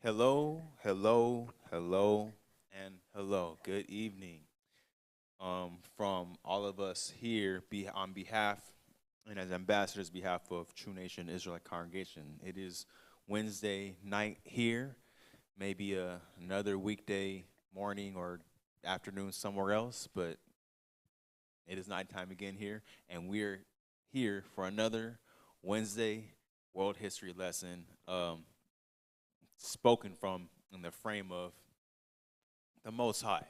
Hello, hello, hello, and hello. Good evening. From all of us here, on behalf and as ambassadors, behalf of True Nation Israelite Congregation. It is Wednesday night here, maybe another weekday morning or afternoon somewhere else, but it is nighttime again here, and we're here for another Wednesday World History lesson. Spoken from in the frame of the Most High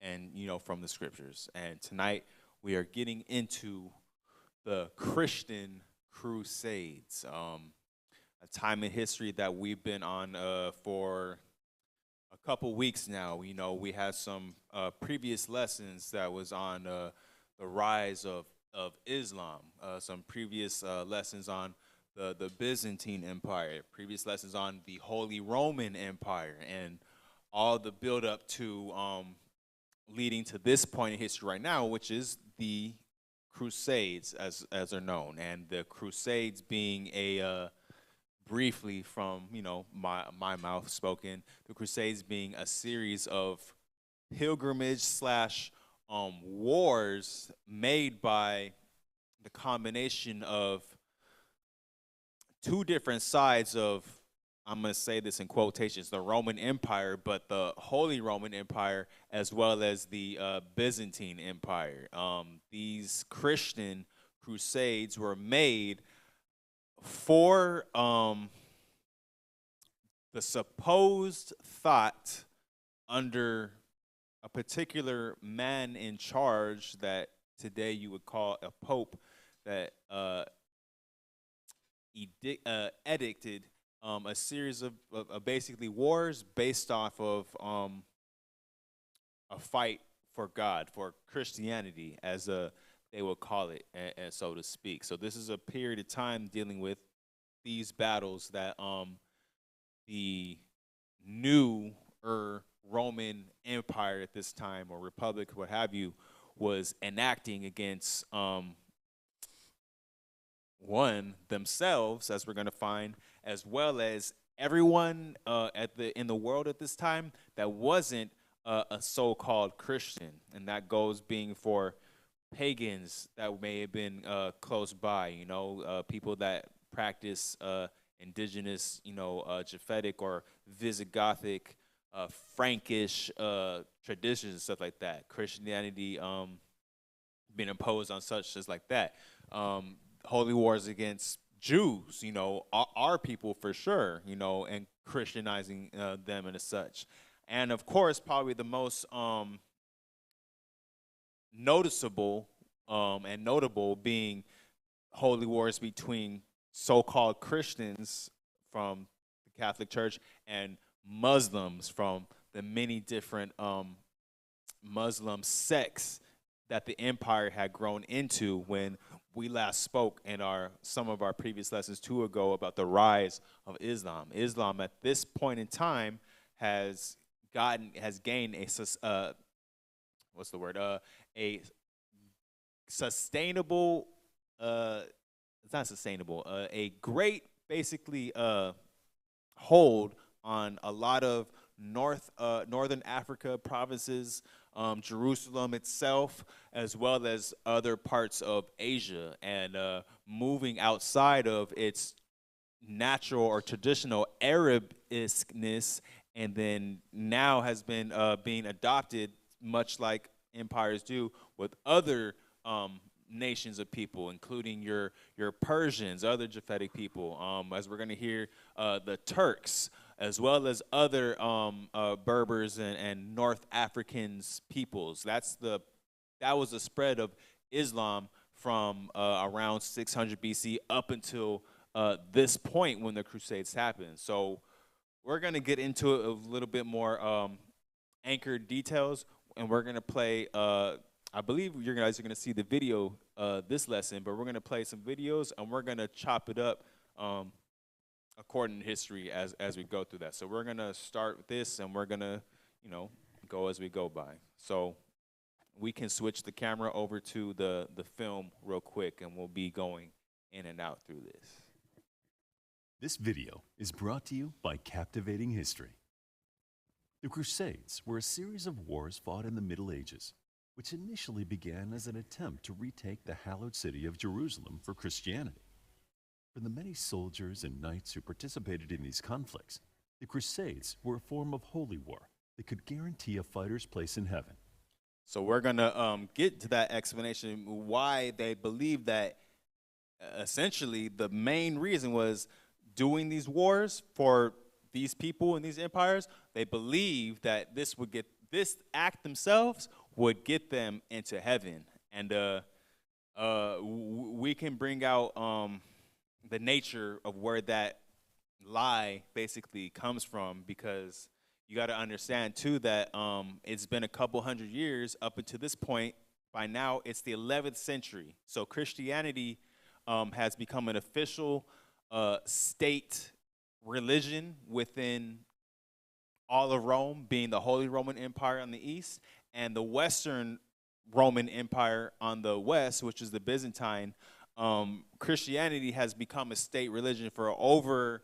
and, from the scriptures. And tonight we are getting into the Christian Crusades, a time in history that we've been on for a couple weeks now. We had some previous lessons that was on the rise of Islam, some previous lessons on the Byzantine Empire, previous lessons on the Holy Roman Empire, and all the buildup to leading to this point in history right now, which is the Crusades, as are known, and the Crusades being briefly from my mouth spoken, the Crusades being a series of pilgrimage slash wars made by the combination of two different sides of, I'm going to say this in quotations, the Roman Empire, but the Holy Roman Empire, as well as the Byzantine Empire. These Christian crusades were made for the supposed thought under a particular man in charge that today you would call a pope, that edicted a series of basically wars based off of a fight for God, for Christianity, as they will call it, and so to speak. So this is a period of time dealing with these battles that the new Roman Empire at this time, or Republic, what have you, was enacting against one, themselves, as we're going to find, as well as everyone in the world at this time that wasn't a so-called Christian, and that goes being for pagans that may have been close by, people that practice indigenous, Japhetic or Visigothic, Frankish traditions and stuff like that. Christianity being imposed on such as like that. Holy wars against Jews, our people for sure, and Christianizing them and as such. And of course, probably the most noticeable and notable being holy wars between so-called Christians from the Catholic Church and Muslims from the many different Muslim sects that the empire had grown into when we last spoke in some of our previous lessons 2 ago about the rise of Islam. Islam at this point in time has gained a a sustainable it's not sustainable, a great basically hold on a lot of northern Africa provinces, Jerusalem itself, as well as other parts of Asia, and moving outside of its natural or traditional Arab-iskness, and then now has been being adopted, much like empires do, with other nations of people, including your Persians, other Japhetic people, as we're going to hear, the Turks, as well as other Berbers and North Africans peoples. That was the spread of Islam from around 600 BC up until this point when the Crusades happened. So we're going to get into it a little bit more anchored details, and we're going to play I believe you guys are going to see the video this lesson, but we're going to play some videos, and we're going to chop it up according to history as we go through that. So we're going to start with this, and we're going to, go as we go by. So we can switch the camera over to the film real quick, and we'll be going in and out through this. This video is brought to you by Captivating History. The Crusades were a series of wars fought in the Middle Ages, which initially began as an attempt to retake the hallowed city of Jerusalem for Christianity. For the many soldiers and knights who participated in these conflicts, the Crusades were a form of holy war that could guarantee a fighter's place in heaven. So we're going to get to that explanation why they believe that essentially the main reason was doing these wars for these people and these empires. They believed that this act themselves would get them into heaven. And we can bring out the nature of where that lie basically comes from, because you got to understand too that it's been a couple hundred years up until this point. By now, it's the 11th century. So Christianity has become an official state religion within all of Rome, being the Holy Roman Empire on the east, and the Western Roman Empire on the west, which is the Byzantine. Christianity has become a state religion for over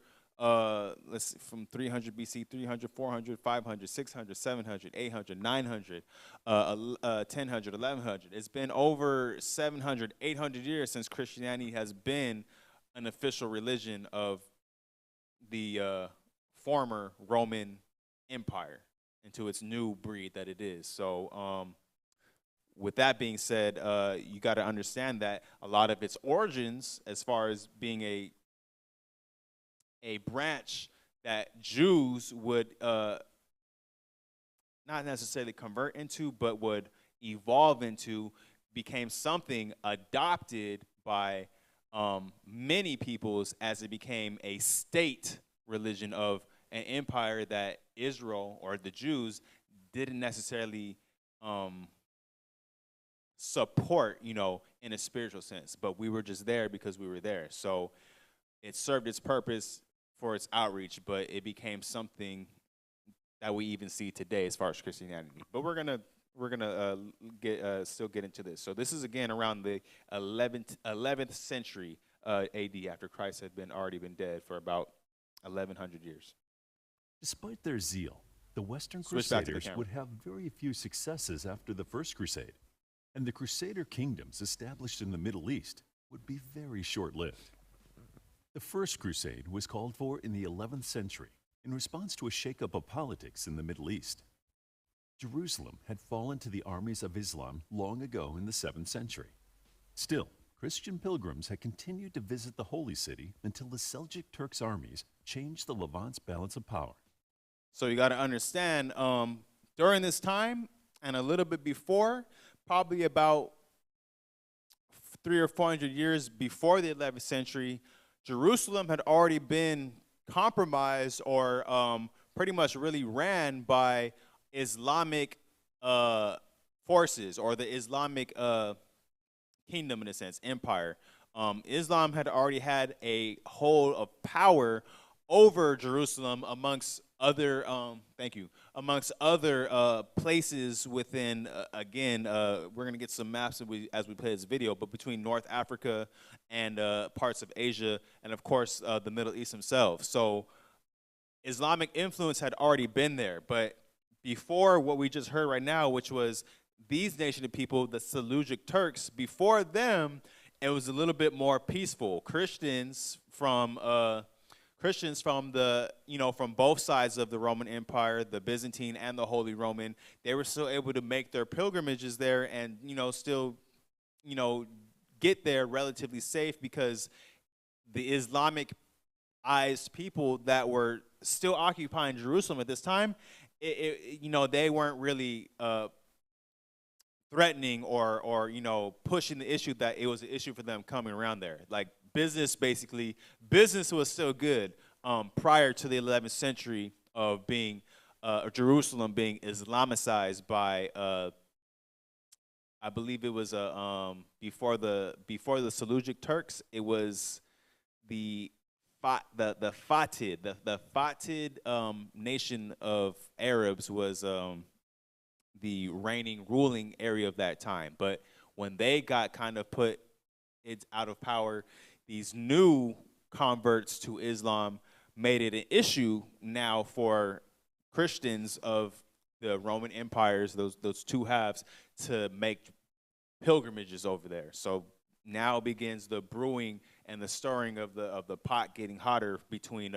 let's see, from 300 BC, 300, 400, 500, 600, 700, 800, 900, 1000, 1100. It's been over 700, 800 years since Christianity has been an official religion of the former Roman Empire into its new breed that it is. So with that being said, you got to understand that a lot of its origins, as far as being a branch that Jews would not necessarily convert into, but would evolve into, became something adopted by many peoples as it became a state religion of an empire that Israel, or the Jews, didn't necessarily support, in a spiritual sense. But we were just there because we were there. So it served its purpose for its outreach, but it became something that we even see today as far as Christianity. But we're gonna still get into this. So this is again around the 11th century AD, after Christ had already been dead for about 1100 years. Despite their zeal, the Western Crusaders would have very few successes after the First Crusade, and the Crusader kingdoms established in the Middle East would be very short-lived. The First Crusade was called for in the 11th century in response to a shakeup of politics in the Middle East. Jerusalem had fallen to the armies of Islam long ago in the 7th century. Still, Christian pilgrims had continued to visit the Holy City until the Seljuk Turks' armies changed the Levant's balance of power. So you got to understand, during this time and a little bit before, probably about 300 or 400 years before the 11th century, Jerusalem had already been compromised or pretty much really ran by Islamic forces, or the Islamic kingdom, in a sense, empire. Islam had already had a hold of power over Jerusalem amongst other places within, again, we're going to get some maps as we play this video, but between North Africa and parts of Asia, and of course the Middle East themselves. So Islamic influence had already been there, but before what we just heard right now, which was these nation of people, the Seljuk Turks, before them, it was a little bit more peaceful. Christians from the, from both sides of the Roman Empire, the Byzantine and the Holy Roman, they were still able to make their pilgrimages there and, still, get there relatively safe, because the Islamicized people that were still occupying Jerusalem at this time, they weren't really threatening or pushing the issue that it was an issue for them coming around there. Like business was still good prior to the 11th century of being Jerusalem being Islamicized by I believe it was before the Seljuk Turks, it was the Fatid nation of Arabs was the ruling area of that time. But when they got kind of put out of power, these new converts to Islam made it an issue now for Christians of the Roman empires, those two halves, to make pilgrimages over there. So now begins the brewing and the stirring of the pot getting hotter between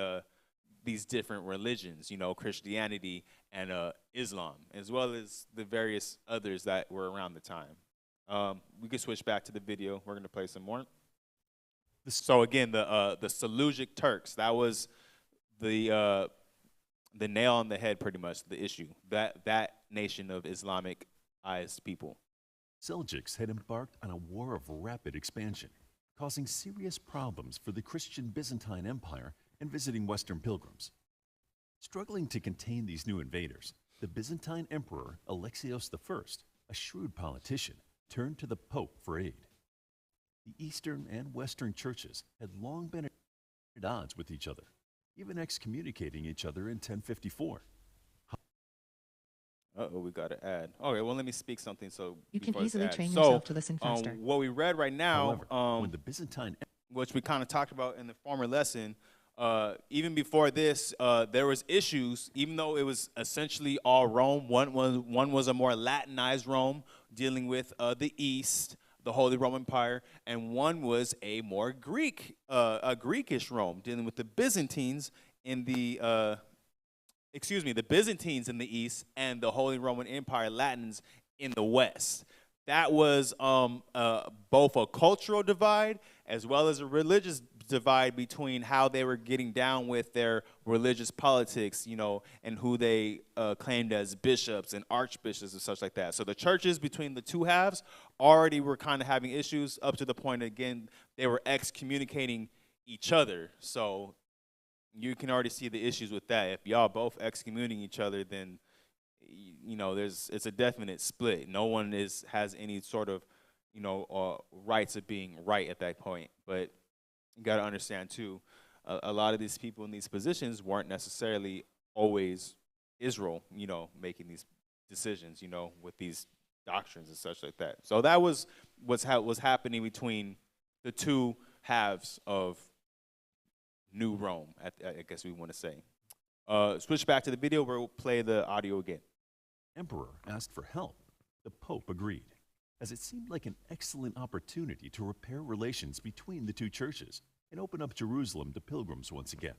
these different religions, Christianity and Islam, as well as the various others that were around the time. We can switch back to the video. We're going to play some more. So again, the Seleucid Turks, that was the nail on the head, pretty much, the issue. That nation of Islamicized people. Seljuks had embarked on a war of rapid expansion, causing serious problems for the Christian Byzantine Empire and visiting Western pilgrims. Struggling to contain these new invaders, the Byzantine Emperor Alexios I, a shrewd politician, turned to the Pope for aid. The Eastern and Western churches had long been at odds with each other, even excommunicating each other in 1054. We got to add. Okay, well, let me speak something. So you can easily train yourself to listen faster. What we read right now, however, when the Byzantine, which we kind of talked about in the former lesson, even before this, there was issues. Even though it was essentially all Rome, one was a more Latinized Rome dealing with the East, the Holy Roman Empire, and one was a more Greekish Rome dealing with the Byzantines in the the Byzantines in the East and the Holy Roman Empire Latins in the West. That was both a cultural divide as well as a religious divide between how they were getting down with their religious politics, and who they claimed as bishops and archbishops and such like that. So the churches between the two halves already were kind of having issues up to the point, again, they were excommunicating each other. So you can already see the issues with that. If y'all both excommunicating each other, then it's a definite split. No one has any sort of rights of being right at that point. But you got to understand too, a lot of these people in these positions weren't necessarily always Israel, making these decisions, with these doctrines and such like that. So that was what's happening between the two halves of New Rome, I guess we want to say. Switch back to the video. We'll play the audio again. Emperor asked for help. The Pope agreed, as it seemed like an excellent opportunity to repair relations between the two churches and open up Jerusalem to pilgrims once again.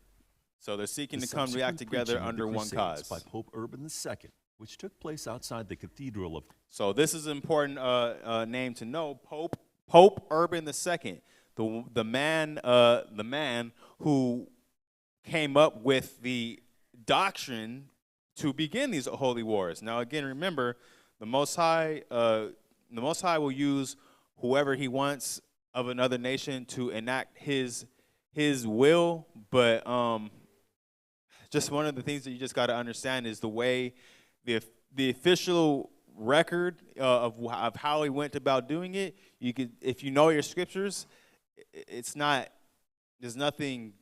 So they're seeking to come back together under one cause. By Pope Urban II, which took place outside the Cathedral of... So this is an important name to know. Pope Urban II, the man who came up with the doctrine to begin these holy wars. Now, again, remember, the Most High will use whoever he wants of another nation to enact his will. But just one of the things that you just got to understand is the way the official record of how he went about doing it. You could, if you know your scriptures, it's not. There's nothing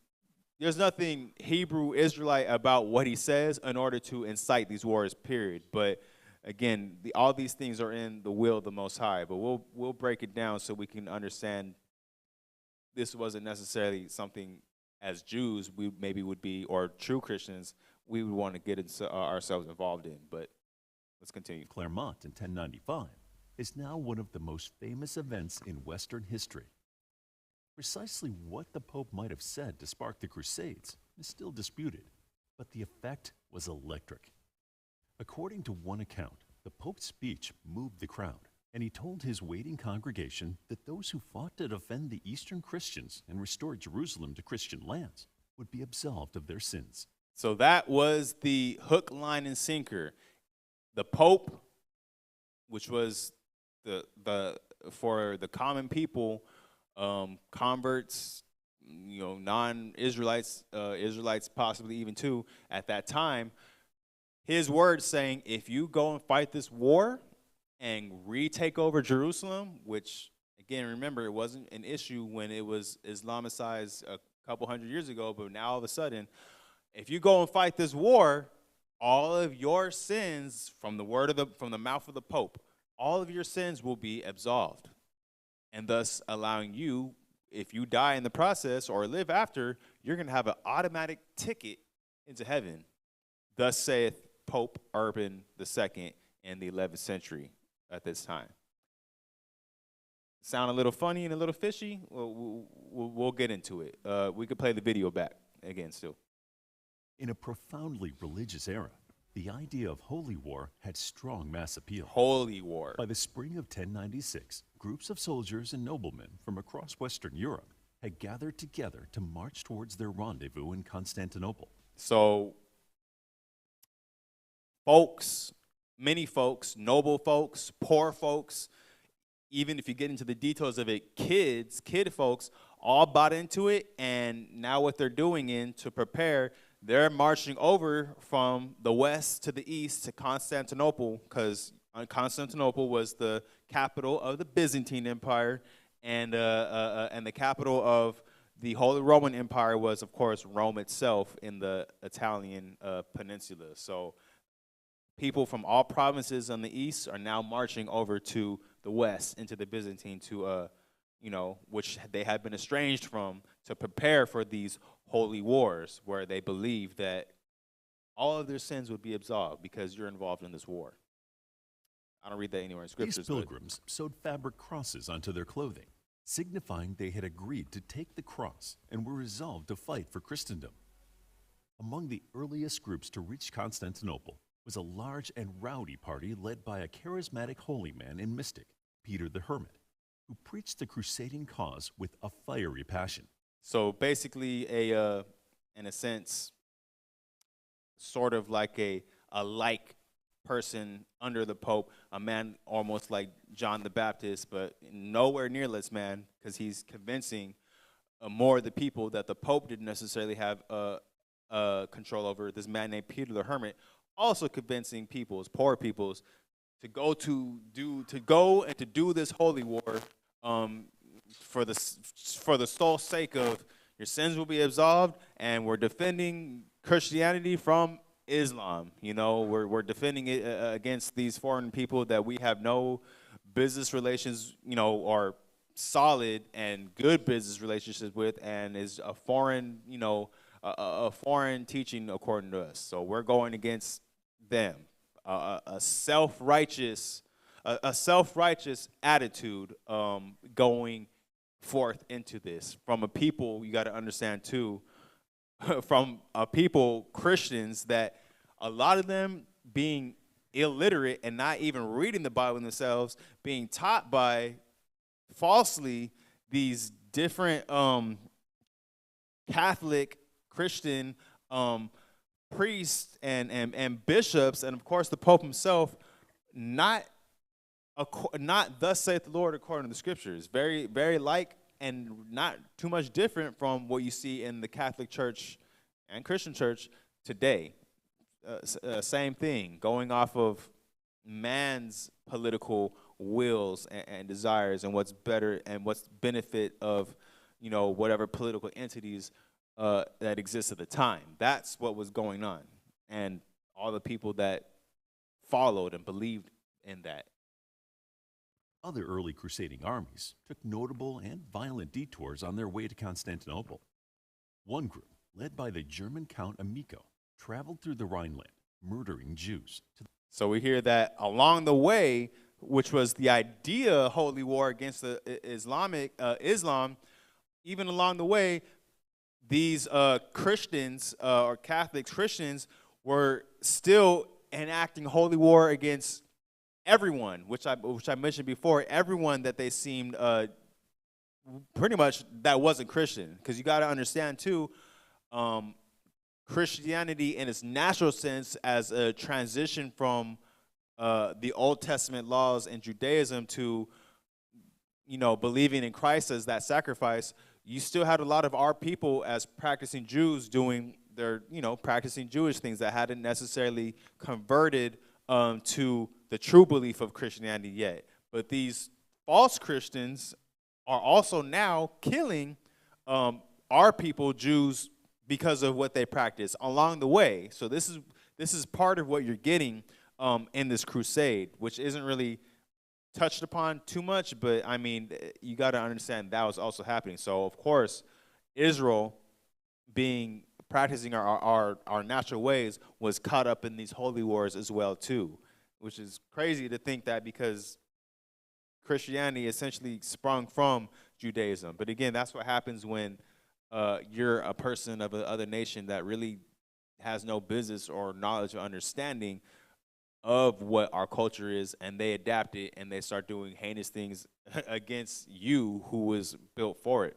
Hebrew Israelite about what he says in order to incite these wars, period. But again, all these things are in the will of the Most High. But we'll break it down so we can understand this wasn't necessarily something as Jews we maybe would be, or true Christians, we would want to get ourselves involved in. But let's continue. Clermont in 1095 is now one of the most famous events in Western history. Precisely what the Pope might have said to spark the Crusades is still disputed, but the effect was electric. According to one account, the Pope's speech moved the crowd, and he told his waiting congregation that those who fought to defend the Eastern Christians and restore Jerusalem to Christian lands would be absolved of their sins. So that was the hook, line, and sinker. The Pope, which was for the common people, converts, non-Israelites, Israelites possibly even too, at that time, his word saying, if you go and fight this war and retake over Jerusalem, which, again, remember, it wasn't an issue when it was Islamicized a couple hundred years ago, but now all of a sudden, if you go and fight this war, all of your sins, from the mouth of the Pope, all of your sins will be absolved, and thus allowing you if you die in the process or live after, you're going to have an automatic ticket into heaven. Thus saith Pope Urban II in the 11th century at this time. Sound a little funny and a little fishy? We'll get into it. We could play the video back again still. In a profoundly religious era, the idea of holy war had strong mass appeal. Holy war. By the spring of 1096, groups of soldiers and noblemen from across Western Europe had gathered together to march towards their rendezvous in Constantinople. So, folks, many folks, noble folks, poor folks, even if you get into the details of it, kid folks, all bought into it, and now what they're doing to prepare, they're marching over from the west to the east to Constantinople, because Constantinople was the capital of the Byzantine Empire, and the capital of the Holy Roman Empire was, of course, Rome itself in the Italian peninsula. So people from all provinces on the east are now marching over to the west into the Byzantine to, which they had been estranged from, to prepare for these holy wars where they believed that all of their sins would be absolved because you're involved in this war. I don't read that anywhere in scriptures. These pilgrims sewed fabric crosses onto their clothing, signifying they had agreed to take the cross and were resolved to fight for Christendom. Among the earliest groups to reach Constantinople was a large and rowdy party led by a charismatic holy man and mystic, Peter the Hermit, who preached the crusading cause with a fiery passion. So basically, in a sense, sort of like a like person under the Pope, a man almost like John the Baptist, but nowhere near this man, because he's convincing more of the people that the Pope didn't necessarily have control over. This man named Peter the Hermit, also convincing peoples, poor peoples, to go and to do this holy war for the sole sake of your sins will be absolved, and we're defending Christianity from Islam. We're defending it against these foreign people that we have no business relations, or solid and good business relationships with, and is a foreign, a foreign teaching according to us. So we're going against them. A self-righteous attitude going forth into this from a people, you got to understand too, from a people, Christians, that a lot of them being illiterate and not even reading the Bible themselves, being taught by falsely these different Catholic, Christian priests and bishops, and of course the Pope himself, not thus saith the Lord according to the scriptures. Very, very like and not too much different from what you see in the Catholic Church and Christian Church today. Same thing, going off of man's political wills and desires and what's better and what's benefit of, whatever political entities that exist at the time. That's what was going on, and all the people that followed and believed in that. Other early crusading armies took notable and violent detours on their way to Constantinople. One group, led by the German Count Amico, traveled through the Rhineland, murdering Jews. So we hear that along the way, which was the idea holy war against the Islam, even along the way, these Christians or Catholic Christians were still enacting holy war against everyone, which I mentioned before, everyone that they seemed pretty much that wasn't Christian. Because you got to understand too, Christianity in its natural sense as a transition from the Old Testament laws and Judaism to, believing in Christ as that sacrifice, you still had a lot of our people as practicing Jews doing their, practicing Jewish things that hadn't necessarily converted to the true belief of Christianity yet. But these false Christians are also now killing our people, Jews, because of what they practice along the way. So this is part of what you're getting in this crusade, which isn't really touched upon too much, but I mean, you got to understand that was also happening. So of course, Israel, being practicing our natural ways, was caught up in these holy wars as well too, which is crazy to think that because Christianity essentially sprung from Judaism. But again, that's what happens when you're a person of another nation that really has no business or knowledge or understanding of what our culture is, and they adapt it and they start doing heinous things against you who was built for it.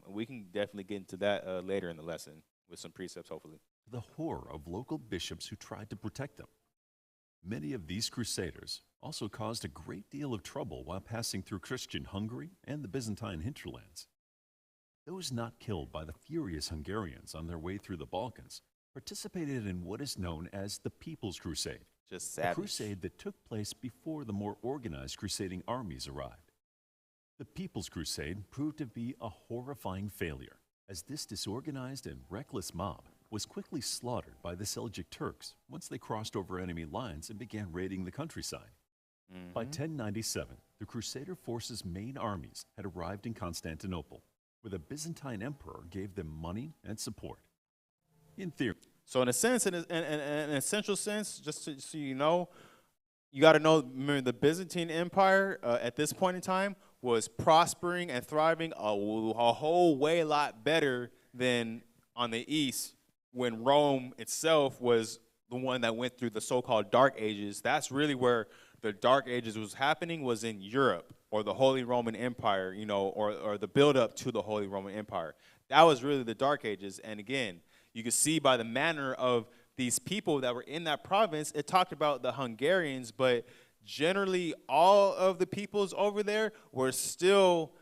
We can definitely get into that later in the lesson with some precepts, hopefully. The horror of local bishops who tried to protect them. Many of these crusaders also caused a great deal of trouble while passing through Christian Hungary and the Byzantine hinterlands. Those not killed by the furious Hungarians on their way through the Balkans participated in what is known as the People's Crusade, Just a savage. crusade that took place before the more organized crusading armies arrived. The People's Crusade proved to be a horrifying failure, as this disorganized and reckless mob was quickly slaughtered by the Seljuk Turks once they crossed over enemy lines and began raiding the countryside. By 1097, the Crusader forces' main armies had arrived in Constantinople, where the Byzantine emperor gave them money and support. In theory. So in a sense, in an essential sense, just so you know, you got to know, remember, the Byzantine Empire at this point in time was prospering and thriving a whole way lot better than on the east, when Rome itself was the one that went through the so-called Dark Ages. That's really where the Dark Ages was happening, was in Europe, or the Holy Roman Empire, you know, or the build-up to the Holy Roman Empire. That was really the Dark Ages. And again, you can see by the manner of these people that were in that province, it talked about the Hungarians, but generally all of the peoples over there were still,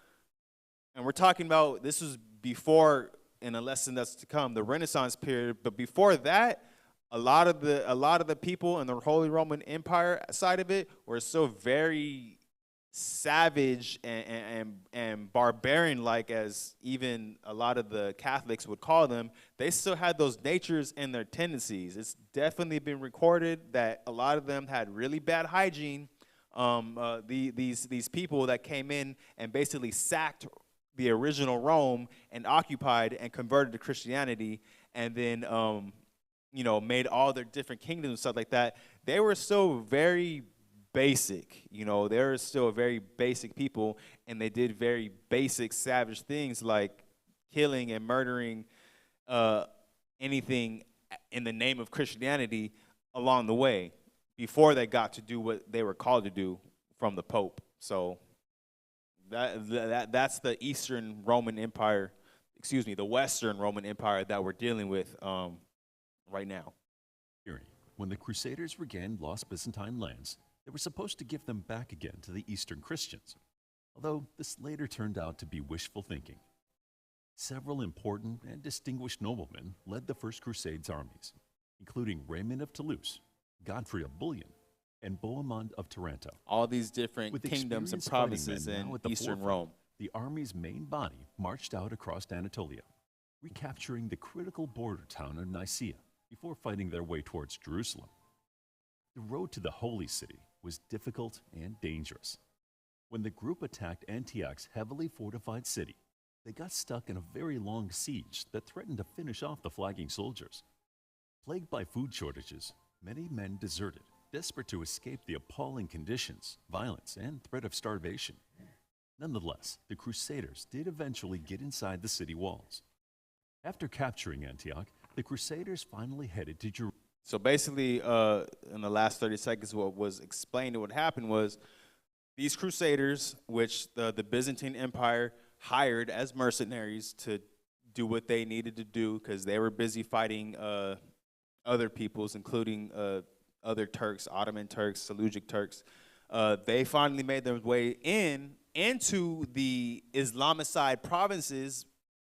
and we're talking about, this was before, in a lesson that's to come, the Renaissance period, but before that, a lot of the people in the Holy Roman Empire side of it were still very savage and barbarian-like, as even a lot of the Catholics would call them. They still had those natures and their tendencies. It's definitely been recorded that a lot of them had really bad hygiene. These people that came in and basically sacked the original Rome and occupied and converted to Christianity, and then you know, made all their different kingdoms and stuff like that. They were still very basic, you know, they're still very basic people, and they did very basic savage things like killing and murdering anything in the name of Christianity along the way before they got to do what they were called to do from the Pope. So that's the Eastern Roman Empire, excuse me, the Western Roman Empire that we're dealing with right now. When the Crusaders regained lost Byzantine lands, they were supposed to give them back again to the Eastern Christians, although this later turned out to be wishful thinking. Several important and distinguished noblemen led the First Crusade's armies, including Raymond of Toulouse, Godfrey of Bouillon, and Bohemond of Taranto. All these different kingdoms and provinces in Eastern Rome. The army's main body marched out across Anatolia, recapturing the critical border town of Nicaea before fighting their way towards Jerusalem. The road to the Holy City was difficult and dangerous. When the group attacked Antioch's heavily fortified city, they got stuck in a very long siege that threatened to finish off the flagging soldiers. Plagued by food shortages, many men deserted, desperate to escape the appalling conditions, violence, and threat of starvation. Nonetheless, the Crusaders did eventually get inside the city walls. After capturing Antioch, the Crusaders finally headed to Jerusalem. So basically, in the last 30 seconds, what was explained and what happened was these Crusaders, which the Byzantine Empire hired as mercenaries to do what they needed to do because they were busy fighting other peoples, including other Turks, Ottoman Turks, Seljuk Turks. They finally made their way into the Islamicide provinces,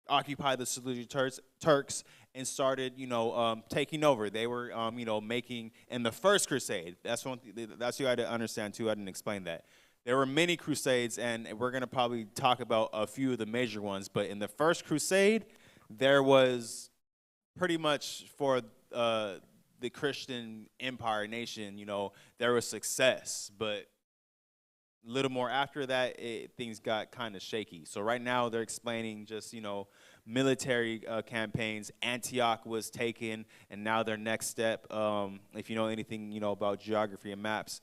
occupied the Seljuk Turks, and started, you know, taking over. They were, you know, making, in the First Crusade, that's what you had to understand too, I didn't explain that. There were many crusades, and we're going to probably talk about a few of the major ones, but in the First Crusade, there was pretty much for the Christian empire nation, you know, there was success, but little more after that, things got kind of shaky. So right now they're explaining just, military campaigns. Antioch was taken, and now their next step, if you know anything, about geography and maps,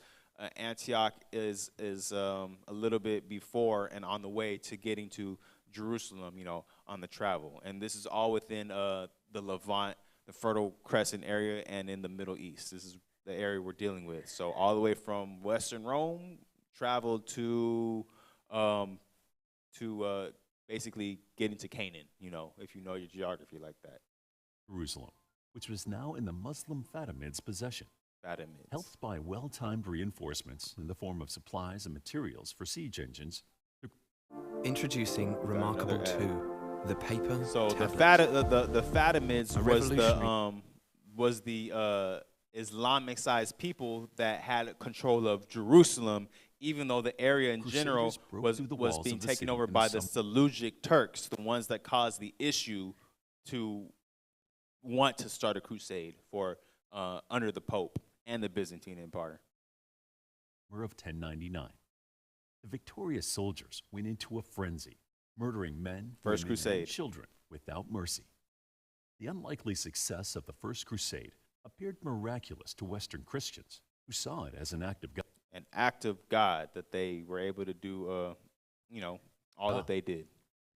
Antioch is a little bit before and on the way to getting to Jerusalem, on the travel. And this is all within the Levant, the Fertile Crescent area, and in the Middle East. This is the area we're dealing with. So all the way from Western Rome, traveled to basically getting to Canaan, if you know your geography like that. Jerusalem, which was now in the Muslim Fatimids' possession. Fatimids. Helped by well-timed reinforcements in the form of supplies and materials for siege engines. Introducing Remarkable 2, the paper So tablet. the Fatimids was the Islamic-sized people that had control of Jerusalem, even though the area in general was being taken over by the Seleucid Turks, the ones that caused the issue to want to start a crusade for under the Pope and the Byzantine Empire. Of 1099. The victorious soldiers went into a frenzy, murdering men, First women, Crusade. and children without mercy. The unlikely success of the First Crusade appeared miraculous to Western Christians, who saw it as an act of God. An act of God that they were able to do, all that they did.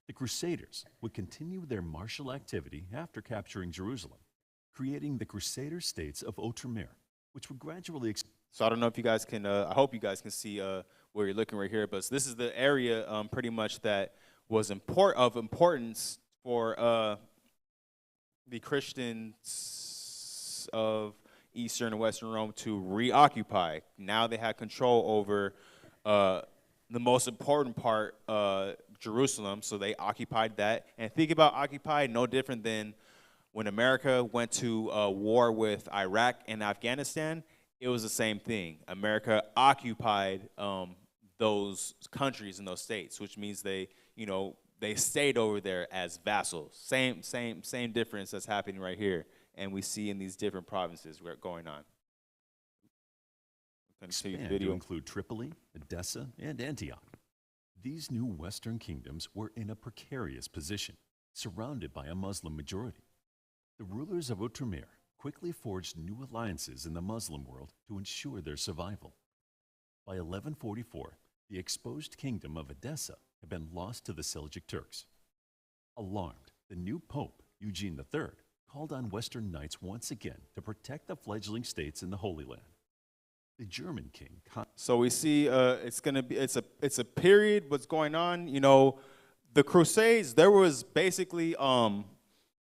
The Crusaders would continue their martial activity after capturing Jerusalem, creating the Crusader states of Outremer, which would gradually. So I don't know if you guys can. I hope you guys can see where you're looking right here. But this is the area, pretty much that was of importance for the Christians of Eastern and Western Rome to reoccupy. Now they had control over the most important part, Jerusalem. So they occupied that. And think about occupied, no different than when America went to war with Iraq and Afghanistan. It was the same thing. America occupied those countries and those states, which means they stayed over there as vassals. Same difference that's happening right here, and we see in these different provinces where going on. Expand to include Tripoli, Edessa, and Antioch. These new Western kingdoms were in a precarious position, surrounded by a Muslim majority. The rulers of Outremer quickly forged new alliances in the Muslim world to ensure their survival. By 1144, the exposed kingdom of Edessa had been lost to the Seljuk Turks. Alarmed, the new Pope, Eugene III, called on Western knights once again to protect the fledgling states in the Holy Land. The German king. So we see it's a period. What's going on? The Crusades. There was basically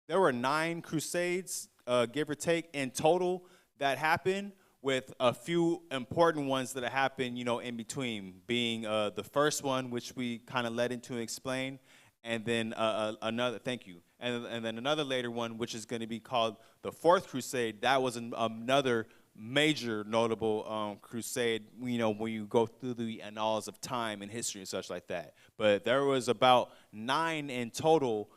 there were 9 Crusades, give or take, in total that happened, with a few important ones that happened, in between, being the first one, which we kind of led into and explained, and then another. Thank you. And then another later one, which is going to be called the Fourth Crusade. That was another major notable crusade, when you go through the annals of time and history and such like that. But there was about 9 in total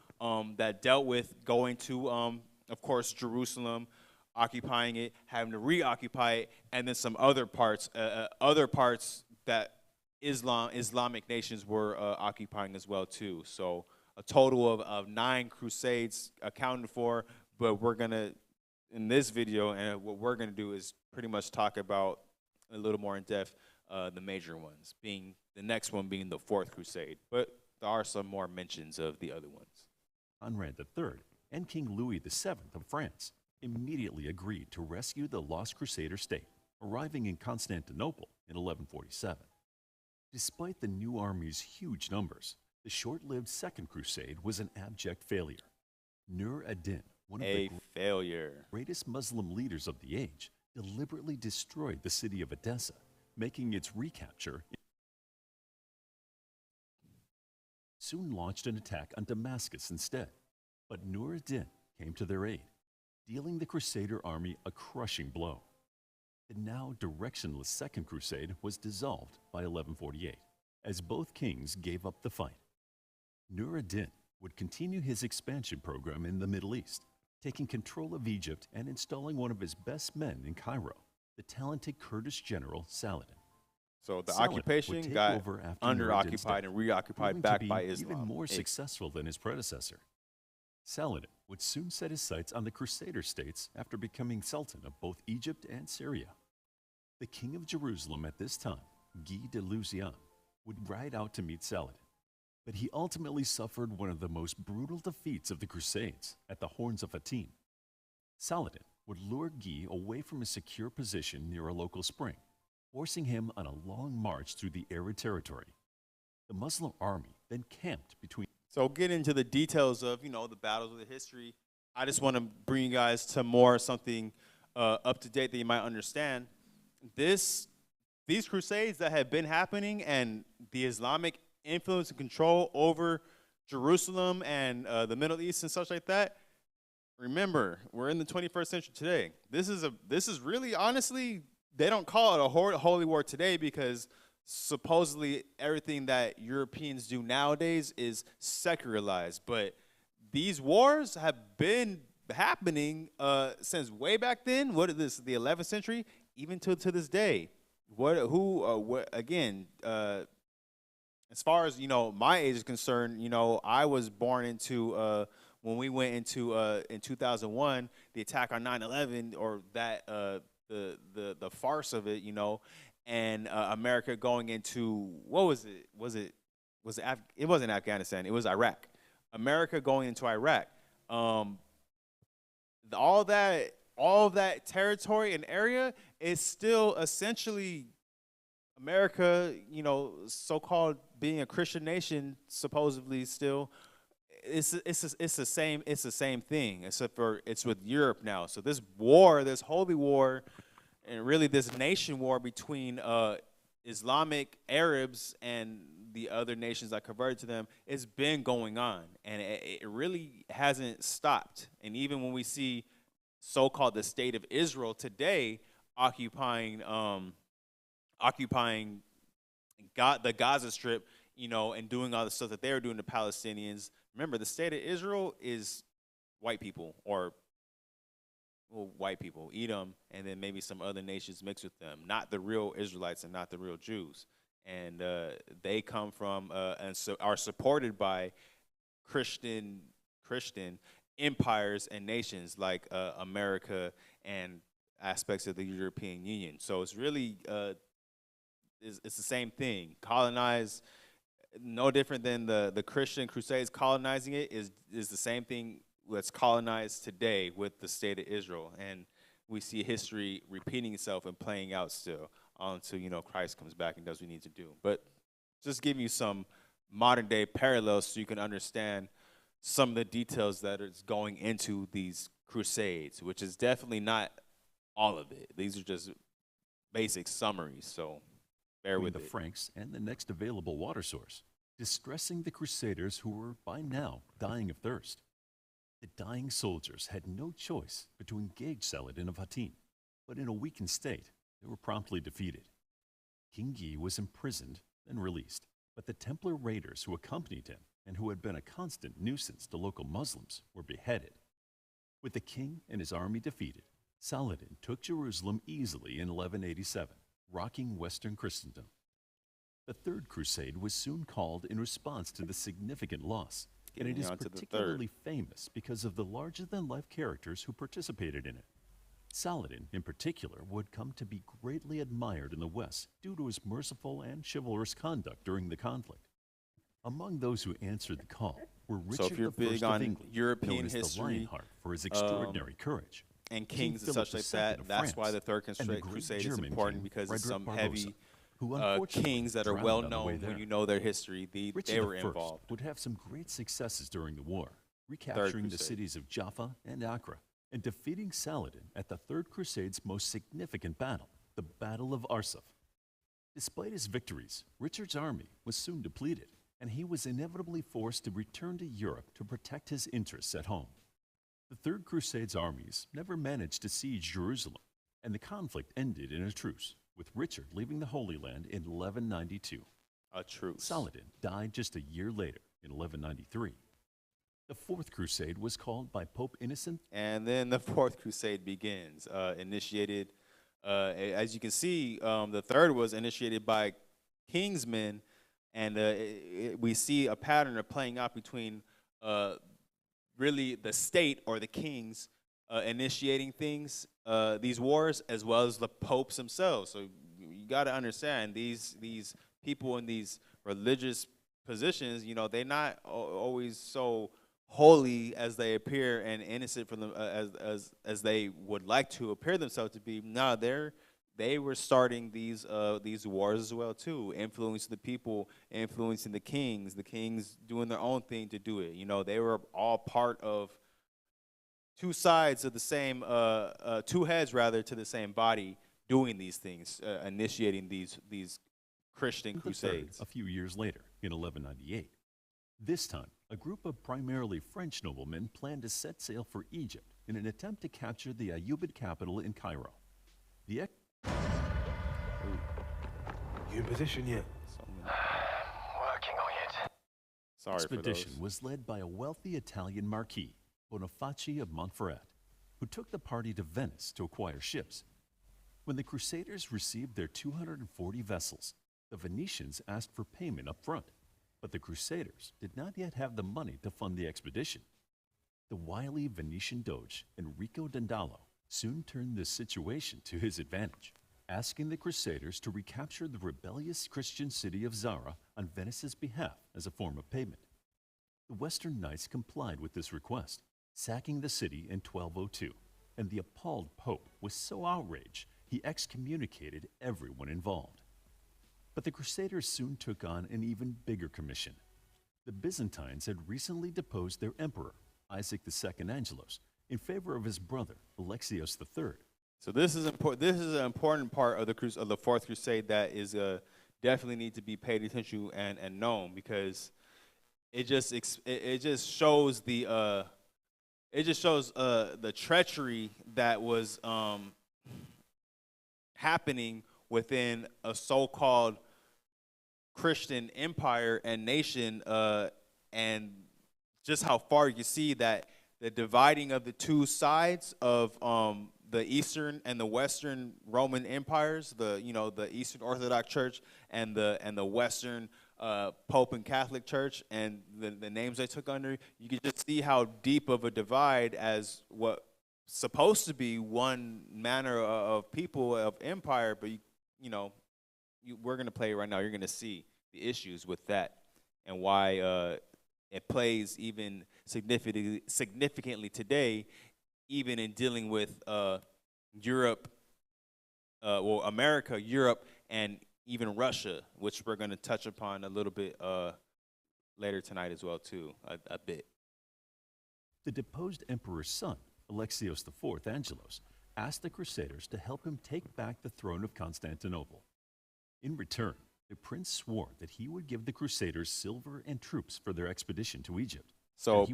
that dealt with going to, of course, Jerusalem, occupying it, having to reoccupy it, and then some other parts that Islamic nations were occupying as well too. So a total of 9 crusades accounted for. But we're gonna, in this video, and what we're gonna do is pretty much talk about a little more in depth the major ones, being the next one being the Fourth Crusade. But there are some more mentions of the other ones. Conrad III and King Louis VII of France immediately agreed to rescue the lost Crusader state, arriving in Constantinople in 1147. Despite the new army's huge numbers, the short-lived Second Crusade was an abject failure. Nur ad-Din, one of the greatest Muslim leaders of the age, deliberately destroyed the city of Edessa, making its recapture. Soon launched an attack on Damascus instead, but Nur ad-Din came to their aid, dealing the Crusader army a crushing blow. The now directionless Second Crusade was dissolved by 1148, as both kings gave up the fight. Nur ad-Din would continue his expansion program in the Middle East, taking control of Egypt and installing one of his best men in Cairo, the talented Kurdish general Saladin. So the Saladin occupation would take got over after under-occupied Nuruddin's death, and reoccupied proving to back be by Islam. even more successful than his predecessor. Saladin would soon set his sights on the Crusader states after becoming Sultan of both Egypt and Syria. The king of Jerusalem at this time, Guy de Lusignan, would ride out to meet Saladin, but he ultimately suffered one of the most brutal defeats of the Crusades at the Horns of Hattin. Saladin would lure Guy away from a secure position near a local spring, forcing him on a long march through the arid territory. The Muslim army then camped between. So get into the details of, the battles of the history. I just want to bring you guys to more something up to date that you might understand. These crusades that have been happening and the Islamic influence and control over Jerusalem and the Middle East and such like that. Remember, we're in the 21st century today. This is really, honestly, they don't call it a holy war today because supposedly everything that Europeans do nowadays is secularized. But these wars have been happening since way back then. What is this, the 11th century? Even to this day. Again, as far as, my age is concerned, I was born into, when we went into, in 2001, the attack on 9/11, or that, the farce of it, and America going into, what was it? It wasn't Afghanistan. It was Iraq. America going into Iraq. All that territory and area is still essentially America, so-called being a Christian nation, supposedly still. It's the same thing, except for it's with Europe now. So this war, this holy war, and really this nation war between Islamic Arabs and the other nations that converted to them, it's been going on, and it really hasn't stopped. And even when we see so-called the state of Israel today occupying the Gaza Strip, and doing all the stuff that they're doing to Palestinians. Remember, the state of Israel is white people, or white people, Edom, and then maybe some other nations mixed with them, not the real Israelites and not the real Jews. And they come from and so are supported by Christian empires and nations like America and aspects of the European Union. So it's really it's the same thing. Colonize, no different than the Christian Crusades colonizing it, is the same thing that's colonized today with the state of Israel. And we see history repeating itself and playing out still until, Christ comes back and does what he needs to do. But just give you some modern day parallels so you can understand some of the details that is going into these crusades, which is definitely not all of it. These are just basic summaries, so bear with the Franks and the next available water source, distressing the Crusaders who were by now dying of thirst. The dying soldiers had no choice but to engage Saladin of Hattin, but in a weakened state, they were promptly defeated. King Guy was imprisoned and released, but the Templar raiders who accompanied him and who had been a constant nuisance to local Muslims were beheaded. With the king and his army defeated, Saladin took Jerusalem easily in 1187, rocking Western Christendom. The Third Crusade was soon called in response to the significant loss, and it is particularly famous because of the larger-than-life characters who participated in it. Saladin, in particular, would come to be greatly admired in the West due to his merciful and chivalrous conduct during the conflict. Among those who answered the call were Richard so if you're I big of on England, European known as the history, Lionheart for his extraordinary courage, and kings and such like that, that's why the Third Crusade is important, because it's some heavy kings that are well known when you know their history. They were involved. Would have some great successes during the war, recapturing the cities of Jaffa and Acre, and defeating Saladin at the Third Crusade's most significant battle, the Battle of Arsuf. Despite his victories, Richard's army was soon depleted, and he was inevitably forced to return to Europe to protect his interests at home. The Third Crusade's armies never managed to siege Jerusalem, and the conflict ended in a truce, with Richard leaving the Holy Land in 1192. A truce. Saladin died just a year later, in 1193. The Fourth Crusade was called by Pope Innocent. And then the Fourth Crusade begins, initiated As you can see, the third was initiated by kingsmen, and we see a pattern of playing out between really the state or the kings initiating these wars, as well as the popes themselves. So you got to understand these people in these religious positions, you know, they're not always so holy as they appear and innocent from them as they would like to appear themselves to be. No, they were starting these wars as well too, influencing the people, influencing the kings doing their own thing to do it. You know, they were all part of two sides of the same, two heads rather to the same body, doing these things, initiating these Christian crusades. A few years later, in 1198, this time, a group of primarily French noblemen planned to set sail for Egypt in an attempt to capture the Ayyubid capital in Cairo. The You in position yet? Working on it. Sorry expedition for those. was led by a wealthy Italian marquis, Boniface of Montferrat, who took the party to Venice to acquire ships. When the Crusaders received their 240 vessels, the Venetians asked for payment up front, but the Crusaders did not yet have the money to fund the expedition. The wily Venetian Doge, Enrico Dandalo, soon turned this situation to his advantage, asking the Crusaders to recapture the rebellious Christian city of Zara on Venice's behalf as a form of payment. The Western Knights complied with this request, sacking the city in 1202, and the appalled Pope was so outraged he excommunicated everyone involved. But the Crusaders soon took on an even bigger commission. The Byzantines had recently deposed their emperor, Isaac II Angelos, in favor of his brother, Alexios III. So this is important. This is an important part of the Fourth Crusade that is definitely need to be paid attention to and known, because it just shows the treachery that was happening within a so-called Christian empire and nation, and just how far you see that the dividing of the two sides of the Eastern and the Western Roman empires, the Eastern Orthodox Church and the Western Pope and Catholic Church, and the names they took under. You can just see how deep of a divide as what supposed to be one manner of people of empire, but we're going to play it right now. You're going to see the issues with that and why it plays even significantly today, even in dealing with Europe, America, Europe, and even Russia, which we're going to touch upon a little bit later tonight as well, too, a bit. The deposed emperor's son, Alexios IV Angelos, asked the Crusaders to help him take back the throne of Constantinople. In return, the prince swore that he would give the Crusaders silver and troops for their expedition to Egypt. So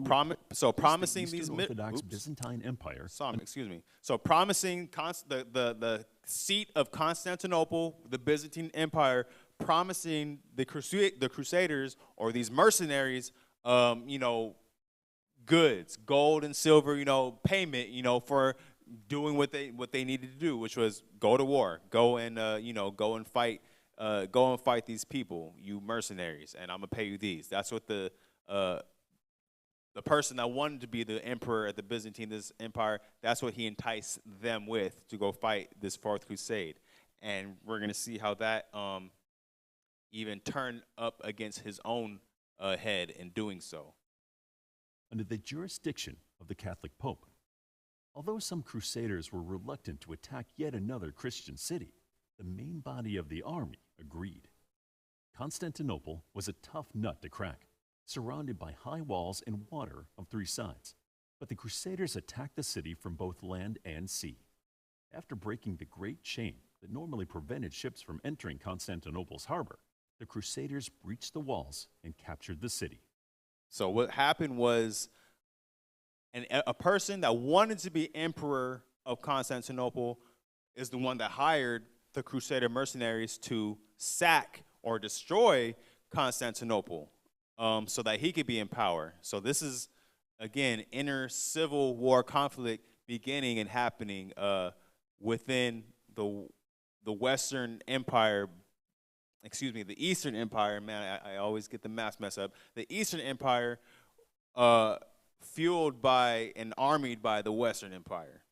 promising these Orthodox Byzantine Empire. So promising the seat of Constantinople, the Byzantine Empire, promising the Crusaders or these mercenaries, goods, gold and silver, payment, for doing what they needed to do, which was go to war, go and fight these people, you mercenaries, and I'm gonna pay you these. That's what the person that wanted to be the emperor at the Byzantine Empire, that's what he enticed them with to go fight this Fourth Crusade. And we're going to see how that even turned up against his own head in doing so. Under the jurisdiction of the Catholic Pope, although some Crusaders were reluctant to attack yet another Christian city, the main body of the army agreed. Constantinople was a tough nut to crack, surrounded by high walls and water on three sides. But the Crusaders attacked the city from both land and sea. After breaking the great chain that normally prevented ships from entering Constantinople's harbor, the Crusaders breached the walls and captured the city. So what happened was a person that wanted to be emperor of Constantinople is the one that hired the Crusader mercenaries to sack or destroy Constantinople, so that he could be in power. So this is, again, inner civil war conflict beginning and happening within the Western Empire, excuse me, the Eastern Empire, man, I always get the math messed up. The Eastern Empire, fueled by and armied by the Western Empire.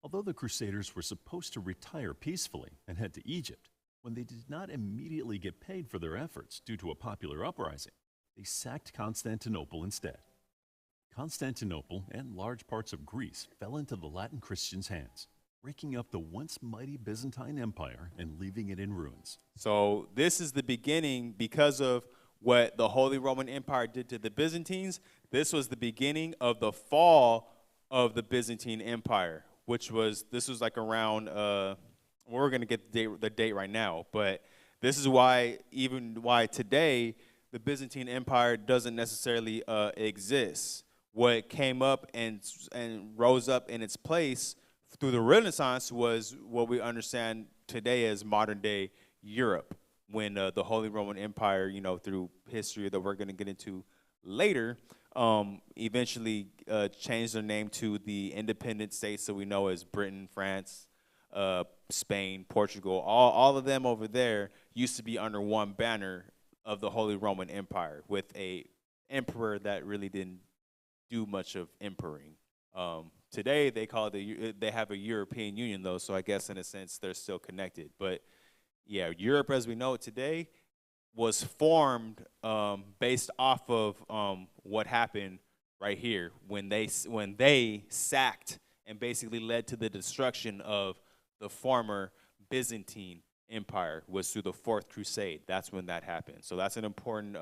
Although the Crusaders were supposed to retire peacefully and head to Egypt, when they did not immediately get paid for their efforts due to a popular uprising, they sacked Constantinople instead. Constantinople and large parts of Greece fell into the Latin Christians' hands, breaking up the once mighty Byzantine Empire and leaving it in ruins. So this is the beginning, because of what the Holy Roman Empire did to the Byzantines. This was the beginning of the fall of the Byzantine Empire, this was like around, we're going to get the date right now, but this is why today the Byzantine Empire doesn't necessarily exist. What came up and rose up in its place through the Renaissance was what we understand today as modern day Europe, when the Holy Roman Empire, you know, through history that we're going to get into later, eventually changed their name to the independent states that we know as Britain, France, Spain, Portugal. All of them over there used to be under one banner of the Holy Roman Empire, with a emperor that really didn't do much of emperoring. Today they call it they have a European Union though, so I guess in a sense they're still connected. But yeah, Europe as we know it today was formed based off of what happened right here when they sacked and basically led to the destruction of the former Byzantine Empire, was through the Fourth Crusade. That's when that happened. So that's an important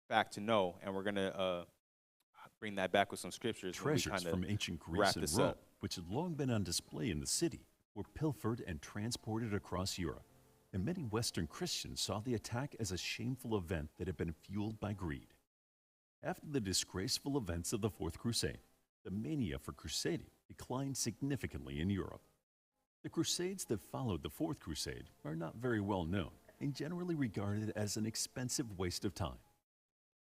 fact to know, and we're gonna bring that back with some scriptures. Treasures from ancient Greece and Rome, which had long been on display in the city, were pilfered and transported across Europe. And many Western Christians saw the attack as a shameful event that had been fueled by greed. After the disgraceful events of the Fourth Crusade, the mania for crusading declined significantly in Europe. The Crusades that followed the Fourth Crusade are not very well known and generally regarded as an expensive waste of time.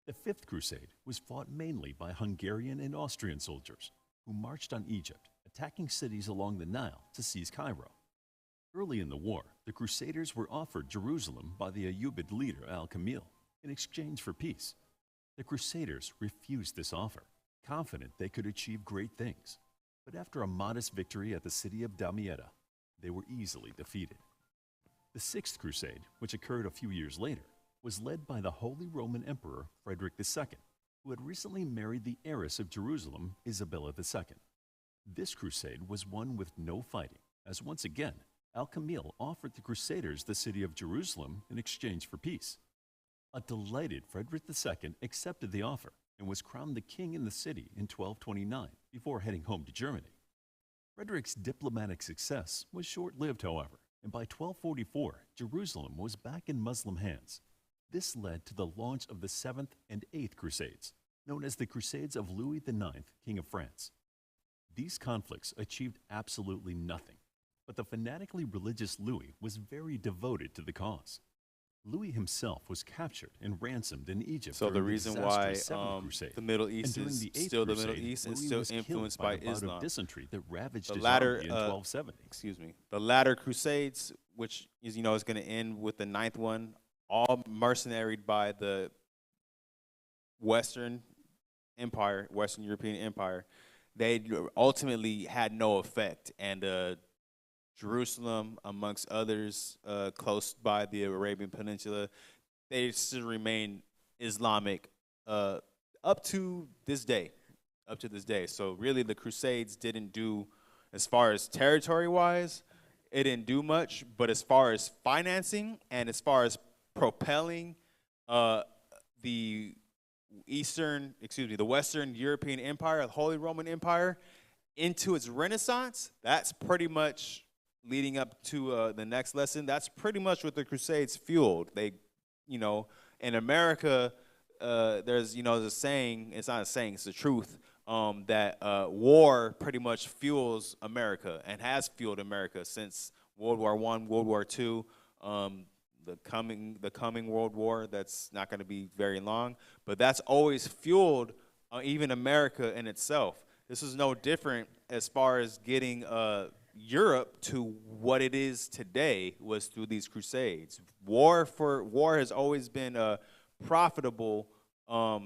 The Fifth Crusade was fought mainly by Hungarian and Austrian soldiers who marched on Egypt, attacking cities along the Nile to seize Cairo. Early in the war, the Crusaders were offered Jerusalem by the Ayyubid leader Al-Kamil in exchange for peace. The Crusaders refused this offer, confident they could achieve great things. But after a modest victory at the city of Damietta, they were easily defeated. The Sixth Crusade, which occurred a few years later, was led by the Holy Roman Emperor Frederick II, who had recently married the heiress of Jerusalem, Isabella II. This crusade was won with no fighting, as once again, Al-Kamil offered the Crusaders the city of Jerusalem in exchange for peace. A delighted Frederick II accepted the offer and was crowned the king in the city in 1229 before heading home to Germany. Frederick's diplomatic success was short-lived, however, and by 1244, Jerusalem was back in Muslim hands. This led to the launch of the Seventh and Eighth Crusades, known as the Crusades of Louis IX, King of France. These conflicts achieved absolutely nothing, but the fanatically religious Louis was very devoted to the cause. Louis himself was captured and ransomed in Egypt. So the reason why the Middle East is still the Middle East and still influenced by Islam. Of dysentery that ravaged the latter, in 1270. The latter Crusades, which is is going to end with the ninth one, all mercenaried by the Western Empire, Western European Empire. They ultimately had no effect, and Jerusalem, amongst others, close by the Arabian Peninsula, they still remain Islamic up to this day. So really the Crusades didn't do, as far as territory-wise, it didn't do much, but as far as financing and as far as propelling the Western European Empire, the Holy Roman Empire, into its renaissance, that's pretty much leading up to the next lesson. That's pretty much what the Crusades fueled. They, in America, there's, there's a saying, it's not a saying, it's the truth, that war pretty much fuels America and has fueled America since World War I, World War II, the coming World War. That's not going to be very long, but that's always fueled even America in itself. This is no different as far as getting Europe to what it is today was through these crusades. War has always been profitable. I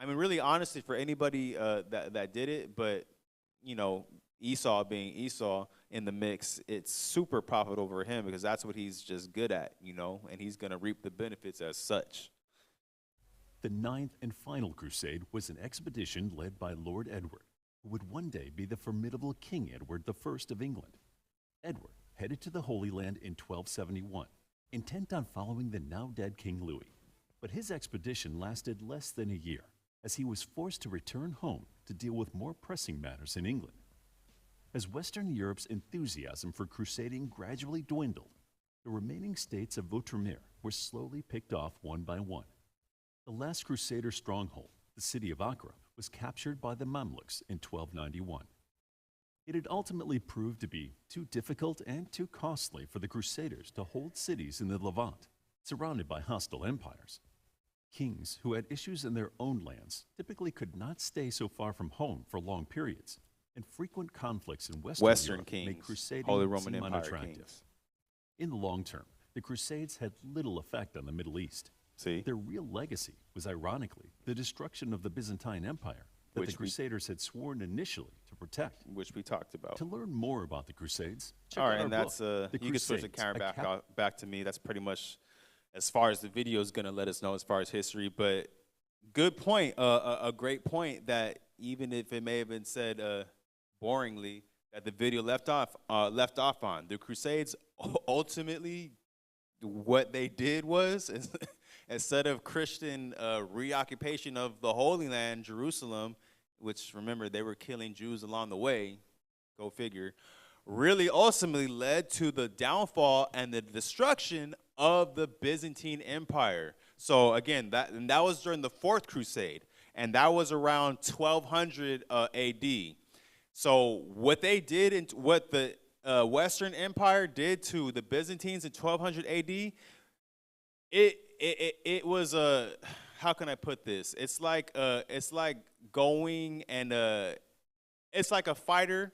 mean, really, honestly, for anybody that did it, but you know, Esau being Esau in the mix, it's super profitable for him because that's what he's just good at, you know, and he's going to reap the benefits as such. The ninth and final crusade was an expedition led by Lord Edward, who would one day be the formidable King Edward I of England. Edward headed to the Holy Land in 1271, intent on following the now-dead King Louis. But his expedition lasted less than a year, as he was forced to return home to deal with more pressing matters in England. As Western Europe's enthusiasm for crusading gradually dwindled, the remaining states of Outremer were slowly picked off one by one. The last Crusader stronghold, the city of Acre, was captured by the Mamluks in 1291. It had ultimately proved to be too difficult and too costly for the Crusaders to hold cities in the Levant, surrounded by hostile empires. Kings who had issues in their own lands typically could not stay so far from home for long periods, and frequent conflicts in Western Europe kings, made crusading Holy Roman seem Empire unattractive. kings. In the long term, the Crusades had little effect on the Middle East. See? Their real legacy was, ironically, the destruction of the Byzantine Empire that the Crusaders had sworn initially to protect. Which we talked about. To learn more about the Crusades, check All out right, our and that's book, The you can switch the Crusades, camera back to me. That's pretty much as far as the video is gonna let us know as far as history. But good point, a great point that even if it may have been said boringly, that the video left off on. The Crusades ultimately, what they did was instead of Christian reoccupation of the Holy Land, Jerusalem, which remember they were killing Jews along the way, go figure, really ultimately led to the downfall and the destruction of the Byzantine Empire. So again, that was during the Fourth Crusade, and that was around 1200 AD. So what they did and what the Western Empire did to the Byzantines in 1200 AD, it was a, how can I put this? It's like going and it's like a fighter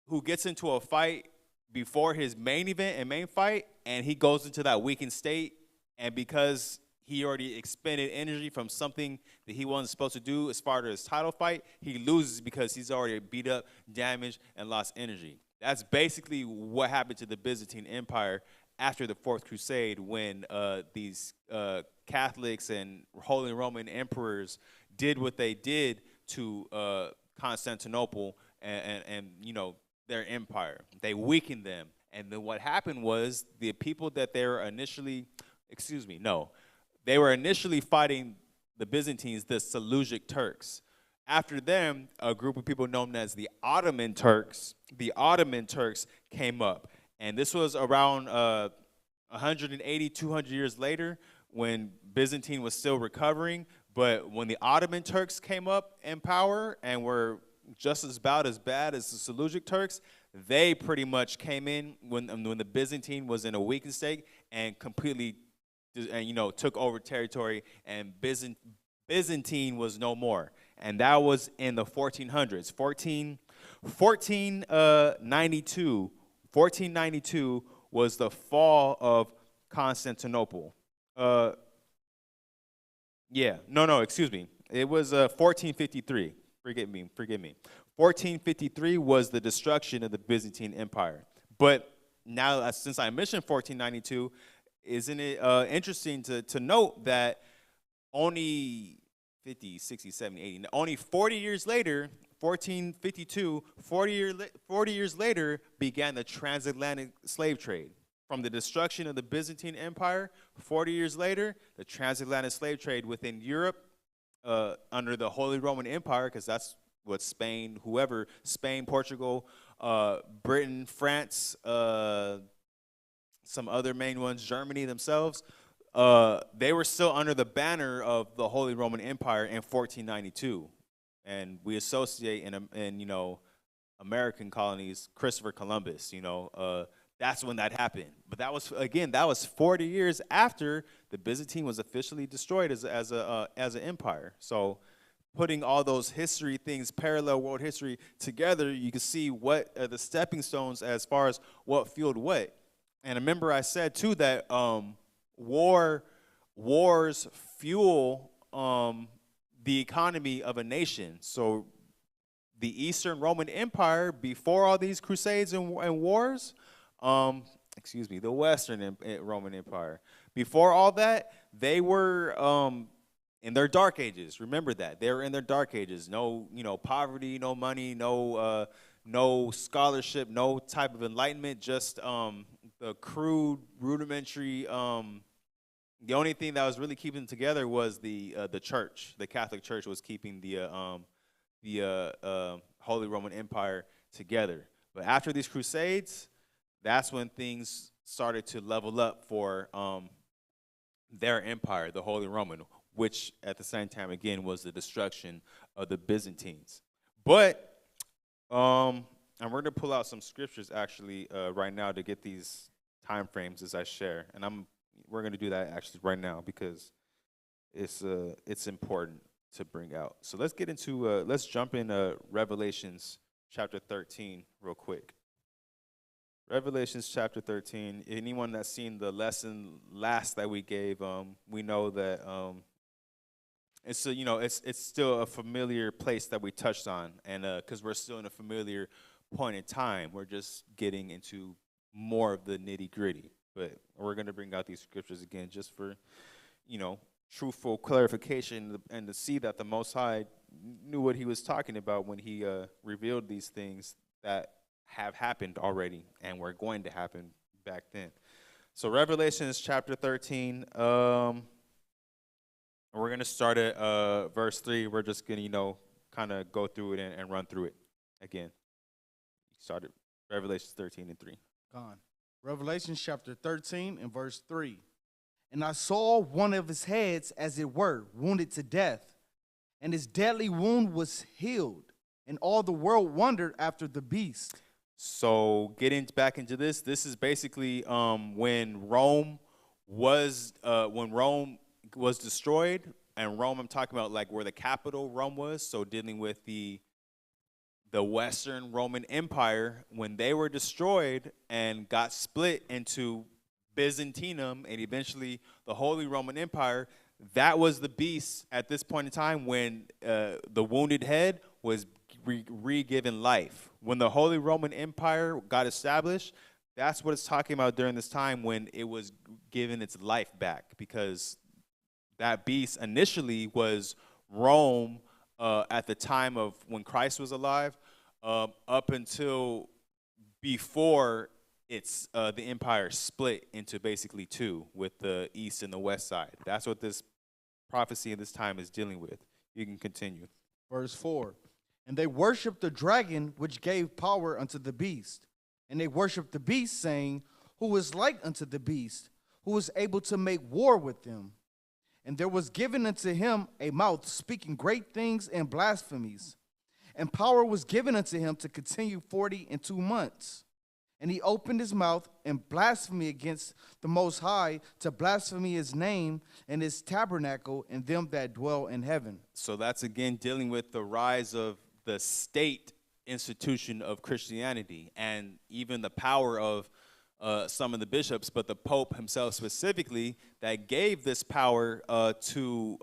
who gets into a fight before his main event and main fight, and he goes into that weakened state, and because he already expended energy from something that he wasn't supposed to do as far as his title fight, he loses because he's already beat up, damaged, and lost energy. That's basically what happened to the Byzantine Empire after the Fourth Crusade, when these Catholics and Holy Roman emperors did what they did to Constantinople and you know, their empire. They weakened them. And then what happened was the people that they were initially, they were initially fighting the Byzantines, the Seleucid Turks. After them, a group of people known as the Ottoman Turks came up. And this was around 180, 200 years later, when Byzantine was still recovering. But when the Ottoman Turks came up in power and were just about as bad as the Seleucid Turks, they pretty much came in when the Byzantine was in a weakened state and completely, took over territory, and Byzantine was no more. And that was in the 1400s. 1492 was the fall of Constantinople. It was 1453. Forgive me. 1453 was the destruction of the Byzantine Empire. But now, since I mentioned 1492, isn't it interesting to note that only 50, 60, 70, 80, only 40 years later, 1452, 40 years later, began the transatlantic slave trade. From the destruction of the Byzantine Empire, 40 years later, the transatlantic slave trade within Europe, under the Holy Roman Empire, because that's what Spain, Portugal, Britain, France, some other main ones, Germany themselves, they were still under the banner of the Holy Roman Empire in 1492. And we associate in American colonies, Christopher Columbus, that's when that happened. But that was 40 years after the Byzantine was officially destroyed as an empire. So putting all those history things, parallel world history together, you can see what are the stepping stones as far as what fueled what. And remember I said too that wars fuel the economy of a nation. So the Eastern Roman Empire, before all these crusades and wars, the Western Roman Empire, before all that, they were in their dark ages. Remember that. They were in their dark ages. No, poverty, no money, no scholarship, no type of enlightenment, just the crude, rudimentary, the only thing that was really keeping them together was the church. The Catholic Church was keeping the Holy Roman Empire together. But after these crusades, that's when things started to level up for their empire, the Holy Roman, which at the same time, again, was the destruction of the Byzantines. But, and we're going to pull out some scriptures, actually, right now to get these time frames as I share. And we're going to do that, actually, right now because it's important to bring out. So let's get into, let's jump in Revelations chapter 13 real quick. Revelations chapter 13. Anyone that's seen the lesson last that we gave, we know that it's it's still a familiar place that we touched on, and because we're still in a familiar point in time, we're just getting into more of the nitty gritty. But we're going to bring out these scriptures again, just for truthful clarification, and to see that the Most High knew what He was talking about when He revealed these things that have happened already and were going to happen back then. So Revelations chapter 13, we're going to start at verse 3. We're just going to, kind of go through it and run through it again. Started Revelations 13 and 3. Gone. Revelation chapter 13 and verse 3. And I saw one of his heads, as it were, wounded to death, and his deadly wound was healed, and all the world wondered after the beast. So getting back into this is basically when Rome was destroyed, and Rome, I'm talking about like where the capital Rome was, so dealing with the Western Roman Empire, when they were destroyed and got split into Byzantium and eventually the Holy Roman Empire, that was the beast at this point in time when the wounded head was re-given life. When the Holy Roman Empire got established, that's what it's talking about during this time when it was given its life back, because that beast initially was Rome at the time of when Christ was alive, up until before the empire split into basically two, with the east and the west side. That's what this prophecy in this time is dealing with. You can continue. Verse 4. And they worshiped the dragon, which gave power unto the beast. And they worshiped the beast, saying, Who is like unto the beast, who is able to make war with them? And there was given unto him a mouth speaking great things and blasphemies. And power was given unto him to continue 42 months. And he opened his mouth in blasphemy against the Most High, to blaspheme his name and his tabernacle and them that dwell in heaven. So that's again dealing with the rise of the state institution of Christianity, and even the power of some of the bishops, but the Pope himself specifically, that gave this power to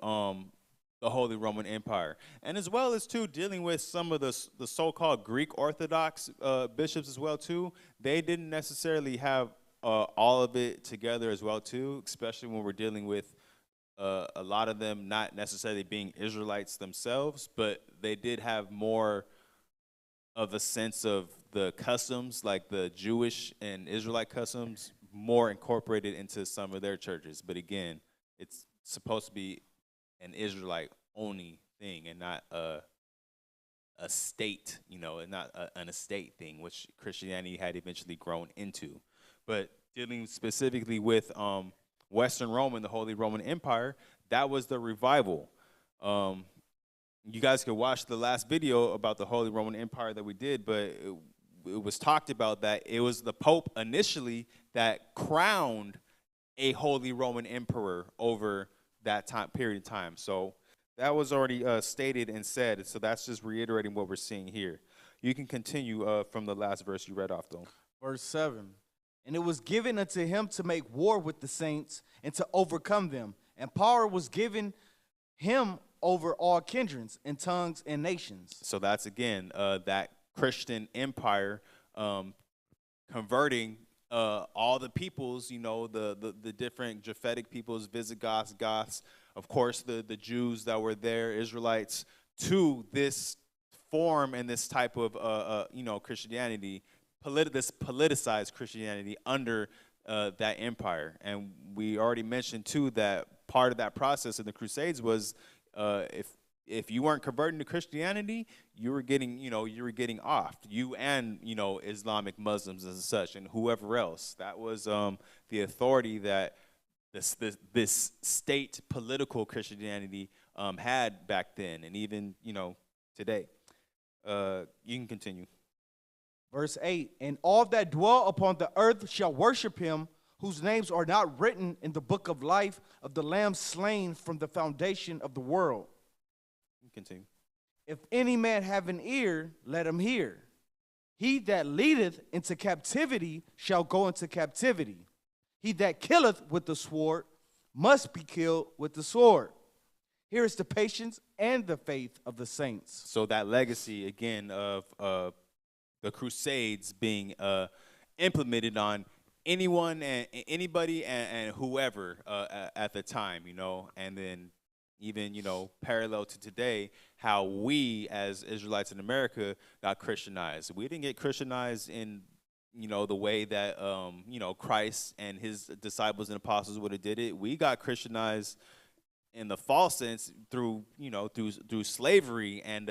the Holy Roman Empire. And as well as, too, dealing with some of the so-called Greek Orthodox bishops as well, too. They didn't necessarily have all of it together as well, too, especially when we're dealing with a lot of them not necessarily being Israelites themselves, but they did have more of a sense of the customs, like the Jewish and Israelite customs, more incorporated into some of their churches. But again, it's supposed to be an Israelite-only thing and not a state, and not an estate thing, which Christianity had eventually grown into. But dealing specifically with Western Rome and the Holy Roman Empire, that was the revival. You guys could watch the last video about the Holy Roman Empire that we did, but it was talked about that it was the Pope initially that crowned a Holy Roman Emperor over that time period of time. So that was already stated and said, so that's just reiterating what we're seeing here. You can continue from the last verse you read off, though. Verse 7. And it was given unto him to make war with the saints and to overcome them. And power was given him over all kindreds and tongues and nations. So that's, again, that Christian empire converting all the peoples, you know, the different Japhetic peoples, Visigoths, Goths, of course, the Jews that were there, Israelites, to this form and this type of, you know, Christianity, this politicized Christianity under that empire. And we already mentioned, too, that part of that process in the Crusades was if you weren't converting to Christianity, you were getting off. You and, you know, Islamic Muslims and such, and whoever else. That was the authority that this state political Christianity had back then, and even, you know, today. You can continue. Verse 8, and all that dwell upon the earth shall worship him, whose names are not written in the book of life of the Lamb slain from the foundation of the world. Continue. If any man have an ear, let him hear. He that leadeth into captivity shall go into captivity. He that killeth with the sword must be killed with the sword. Here is the patience and the faith of the saints. So that legacy, again, of the Crusades being implemented on anyone and anybody and whoever at the time, you know, and then even, you know, parallel to today, how we as Israelites in America got Christianized. We didn't get Christianized in, you know, the way that, you know, Christ and his disciples and apostles would have did it. We got Christianized in the false sense through, you know, through slavery and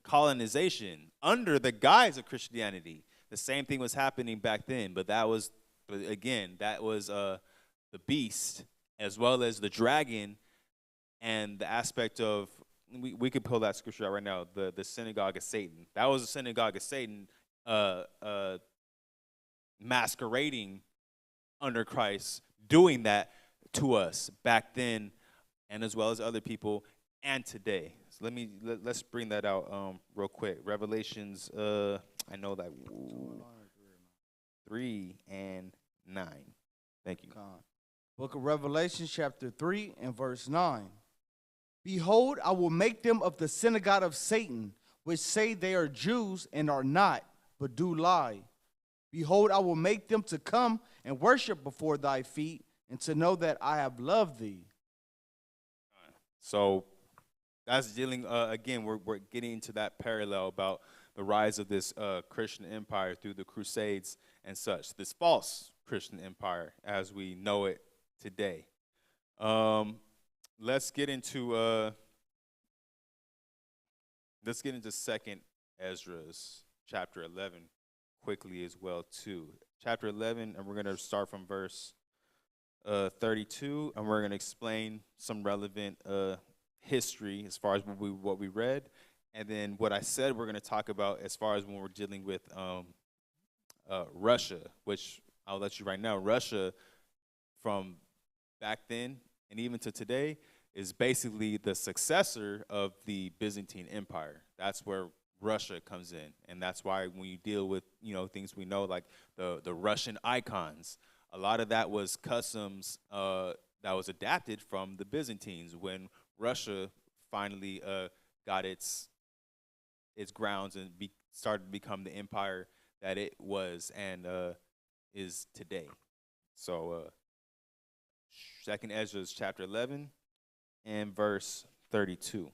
colonization under the guise of Christianity. The same thing was happening back then, but again, that was the beast as well as the dragon, and the aspect of, we could pull that scripture out right now, the synagogue of Satan. That was a synagogue of Satan masquerading under Christ, doing that to us back then, and as well as other people, and today. So let's bring that out real quick. Revelations, I know that 3 and 9. Thank you. Book of Revelation, chapter 3 and verse 9. Behold, I will make them of the synagogue of Satan, which say they are Jews and are not, but do lie. Behold, I will make them to come and worship before thy feet, and to know that I have loved thee. So that's dealing, again, we're getting into that parallel about the rise of this Christian empire through the Crusades and such, this false Christian empire as we know it today. Let's get into 2nd Ezra's chapter 11 quickly as well too. Chapter 11, and we're going to start from verse 32, and we're going to explain some relevant history as far as what we read, and then what I said we're going to talk about as far as when we're dealing with Russia, which I'll let you right now. Russia from back then and even to today is basically the successor of the Byzantine Empire. That's where Russia comes in, and that's why when you deal with, you know, things we know like the Russian icons, a lot of that was customs that was adapted from the Byzantines when Russia finally got its grounds and started to become the empire that it was and is today. So 2nd Ezra chapter 11 and verse 32.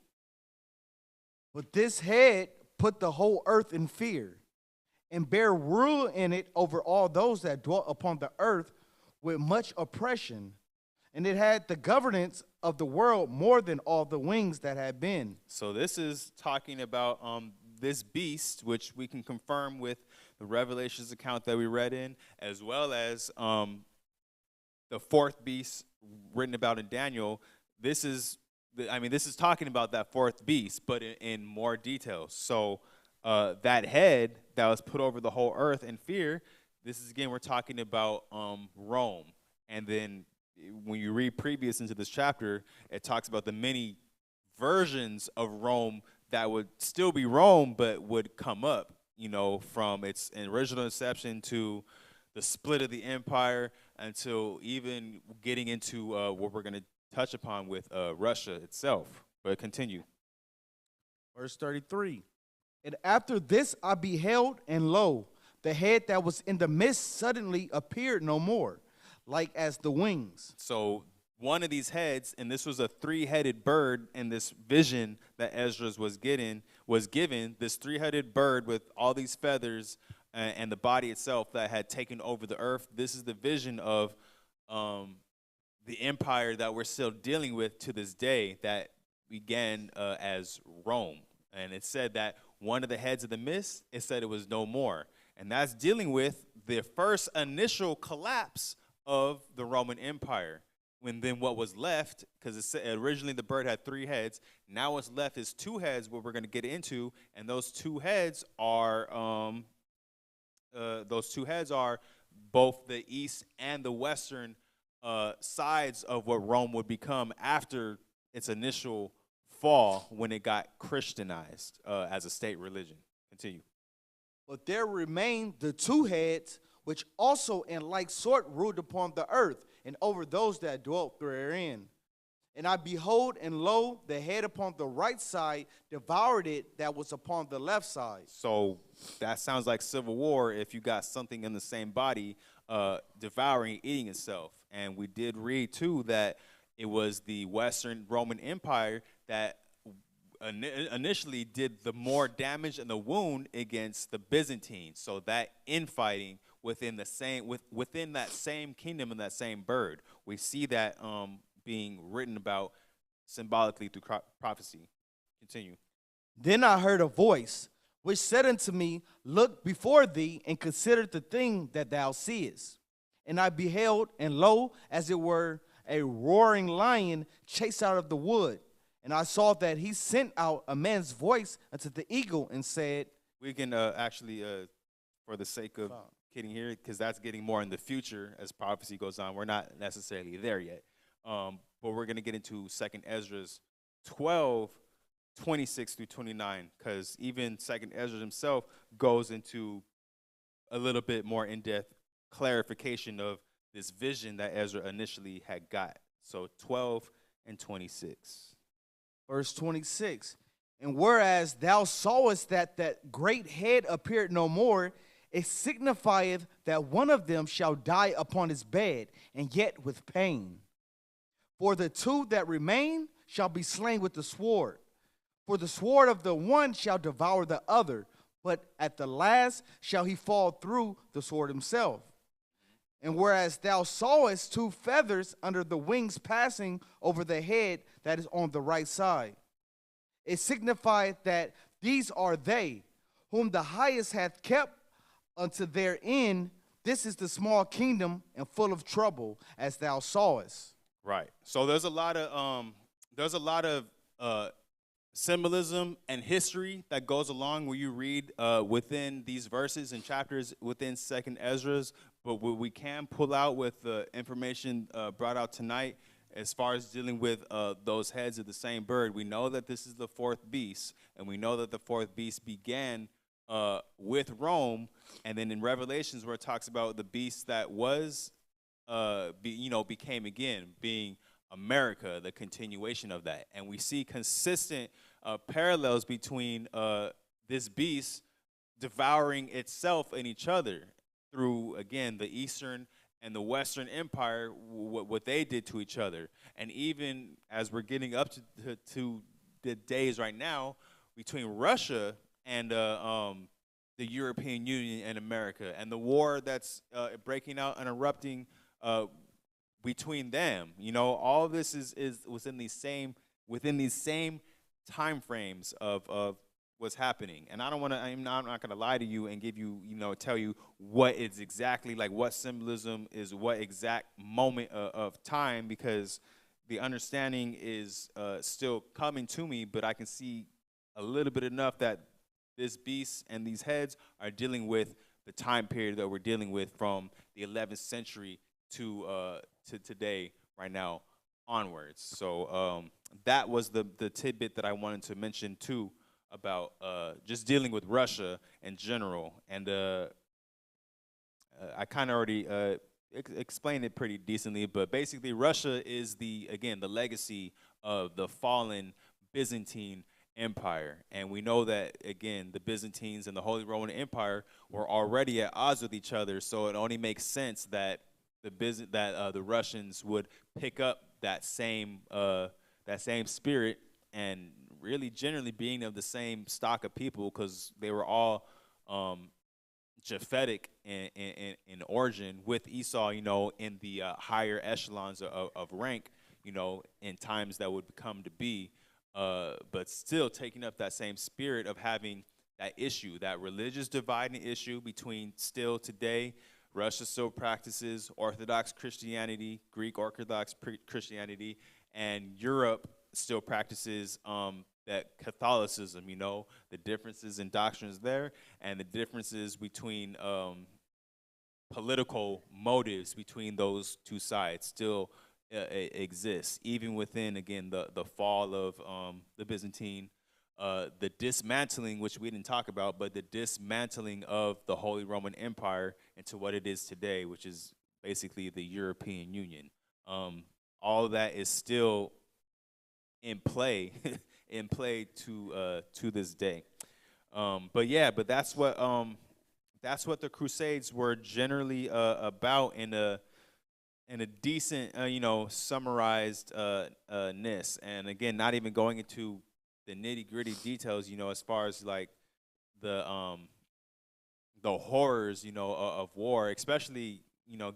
But this head put the whole earth in fear, and bare rule in it over all those that dwelt upon the earth with much oppression. And it had the governance of the world more than all the wings that had been. So this is talking about this beast, which we can confirm with the Revelations account that we read in, as well as the fourth beast written about in Daniel. This is talking about that fourth beast, but in more detail. So that head that was put over the whole earth in fear, this is, again, we're talking about Rome. And then when you read previous into this chapter, it talks about the many versions of Rome that would still be Rome, but would come up, you know, from its original inception to the split of the empire until even getting into what we're going to touch upon with Russia itself. But continue. Verse 33. And after this I beheld, and lo, the head that was in the midst suddenly appeared no more, like as the wings. So one of these heads, and this was a three-headed bird in this vision that Ezra was given, this three-headed bird with all these feathers and the body itself that had taken over the earth. This is the vision of the empire that we're still dealing with to this day that began as Rome. And it said that one of the heads of the mist, it said it was no more. And that's dealing with the first initial collapse of the Roman Empire. When then what was left, because it said originally the bird had 3 heads, now what's left is 2 heads, what we're going to get into, and those 2 heads are both the east and the western sides of what Rome would become after its initial fall when it got Christianized as a state religion. Continue. But there remained the 2 heads, which also in like sort ruled upon the earth, and over those that dwelt therein. And I behold, and lo, the head upon the right side devoured it that was upon the left side. So that sounds like civil war if you got something in the same body devouring, eating itself. And we did read, too, that it was the Western Roman Empire that initially did the more damage and the wound against the Byzantines. So that infighting within the same within that same kingdom and that same bird, we see that being written about symbolically through prophecy. Continue. Then I heard a voice which said unto me, Look before thee, and consider the thing that thou seest. And I beheld, and lo, as it were a roaring lion chased out of the wood. And I saw that he sent out a man's voice unto the eagle and said, we can actually, for the sake of getting here, because that's getting more in the future as prophecy goes on. We're not necessarily there yet. But we're going to get into 2nd Ezra 12, 26 through 29, because even 2nd Ezra himself goes into a little bit more in-depth clarification of this vision that Ezra initially had got. So 12 and 26. Verse 26, and whereas thou sawest that great head appeared no more, it signifieth that one of them shall die upon his bed, and yet with pain. For the 2 that remain shall be slain with the sword. For the sword of the one shall devour the other, but at the last shall he fall through the sword himself. And whereas thou sawest 2 feathers under the wings passing over the head that is on the right side, it signifieth that these are they whom the highest hath kept unto their end. This is the small kingdom and full of trouble, as thou sawest. Right. So there's a lot of symbolism and history that goes along when you read within these verses and chapters within 2nd Ezra's. But what we can pull out with the information brought out tonight as far as dealing with those heads of the same bird, we know that this is the 4th beast, and we know that the 4th beast began with Rome, and then in Revelations where it talks about the beast that was, became again, being America, the continuation of that. And we see consistent parallels between this beast devouring itself and each other through, again, the Eastern and the Western Empire, what they did to each other. And even as we're getting up to the days right now, between Russia and the European Union and America, and the war that's breaking out and erupting between them, all of this is within these same time frames of what's happening. And I'm not going to lie to you and give you, tell you what is exactly, like what symbolism is what exact moment of time, because the understanding is still coming to me, but I can see a little bit enough that this beast and these heads are dealing with the time period that we're dealing with from the 11th century to today right now onwards. So that was the tidbit that I wanted to mention too about just dealing with Russia in general. And I kind of already explained it pretty decently, but basically Russia is the legacy of the fallen Byzantine Empire. And we know that, again, the Byzantines and the Holy Roman Empire were already at odds with each other, so it only makes sense that the Russians would pick up that same spirit, and really generally being of the same stock of people, because they were all Japhetic in origin, with Esau, in the higher echelons of rank, in times that would come to be, but still taking up that same spirit of having that issue, that religious dividing issue between still today. Russia still practices Orthodox Christianity, Greek Orthodox Christianity, and Europe still practices that Catholicism, the differences in doctrines there, and the differences between political motives between those two sides still exists, even within, again, the fall of the Byzantine, the dismantling, which we didn't talk about, but the dismantling of the Holy Roman Empire into what it is today, which is basically the European Union. All of that is still in play to this day. But that's what the Crusades were generally about in a decent summarized ness. And again, not even going into the nitty-gritty details, as far as like the horrors, of war, especially,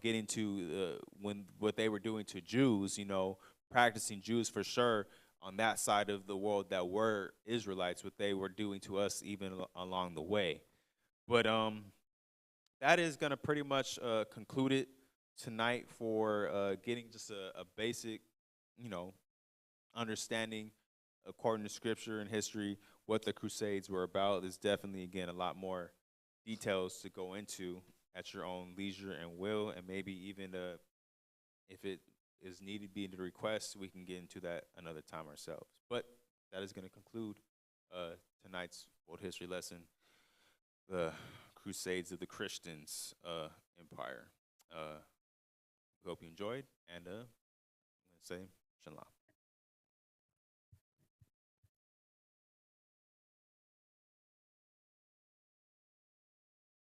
getting to when what they were doing to Jews, practicing Jews for sure on that side of the world that were Israelites, what they were doing to us even along the way. But that is going to pretty much conclude it tonight for getting just a basic, understanding, according to Scripture and history, what the Crusades were about. There's definitely, again, a lot more details to go into at your own leisure and will, and maybe even if it is needed, be the request, we can get into that another time ourselves. But that is going to conclude tonight's world history lesson, the Crusades of the Christians Empire. We hope you enjoyed, and let's say shalom.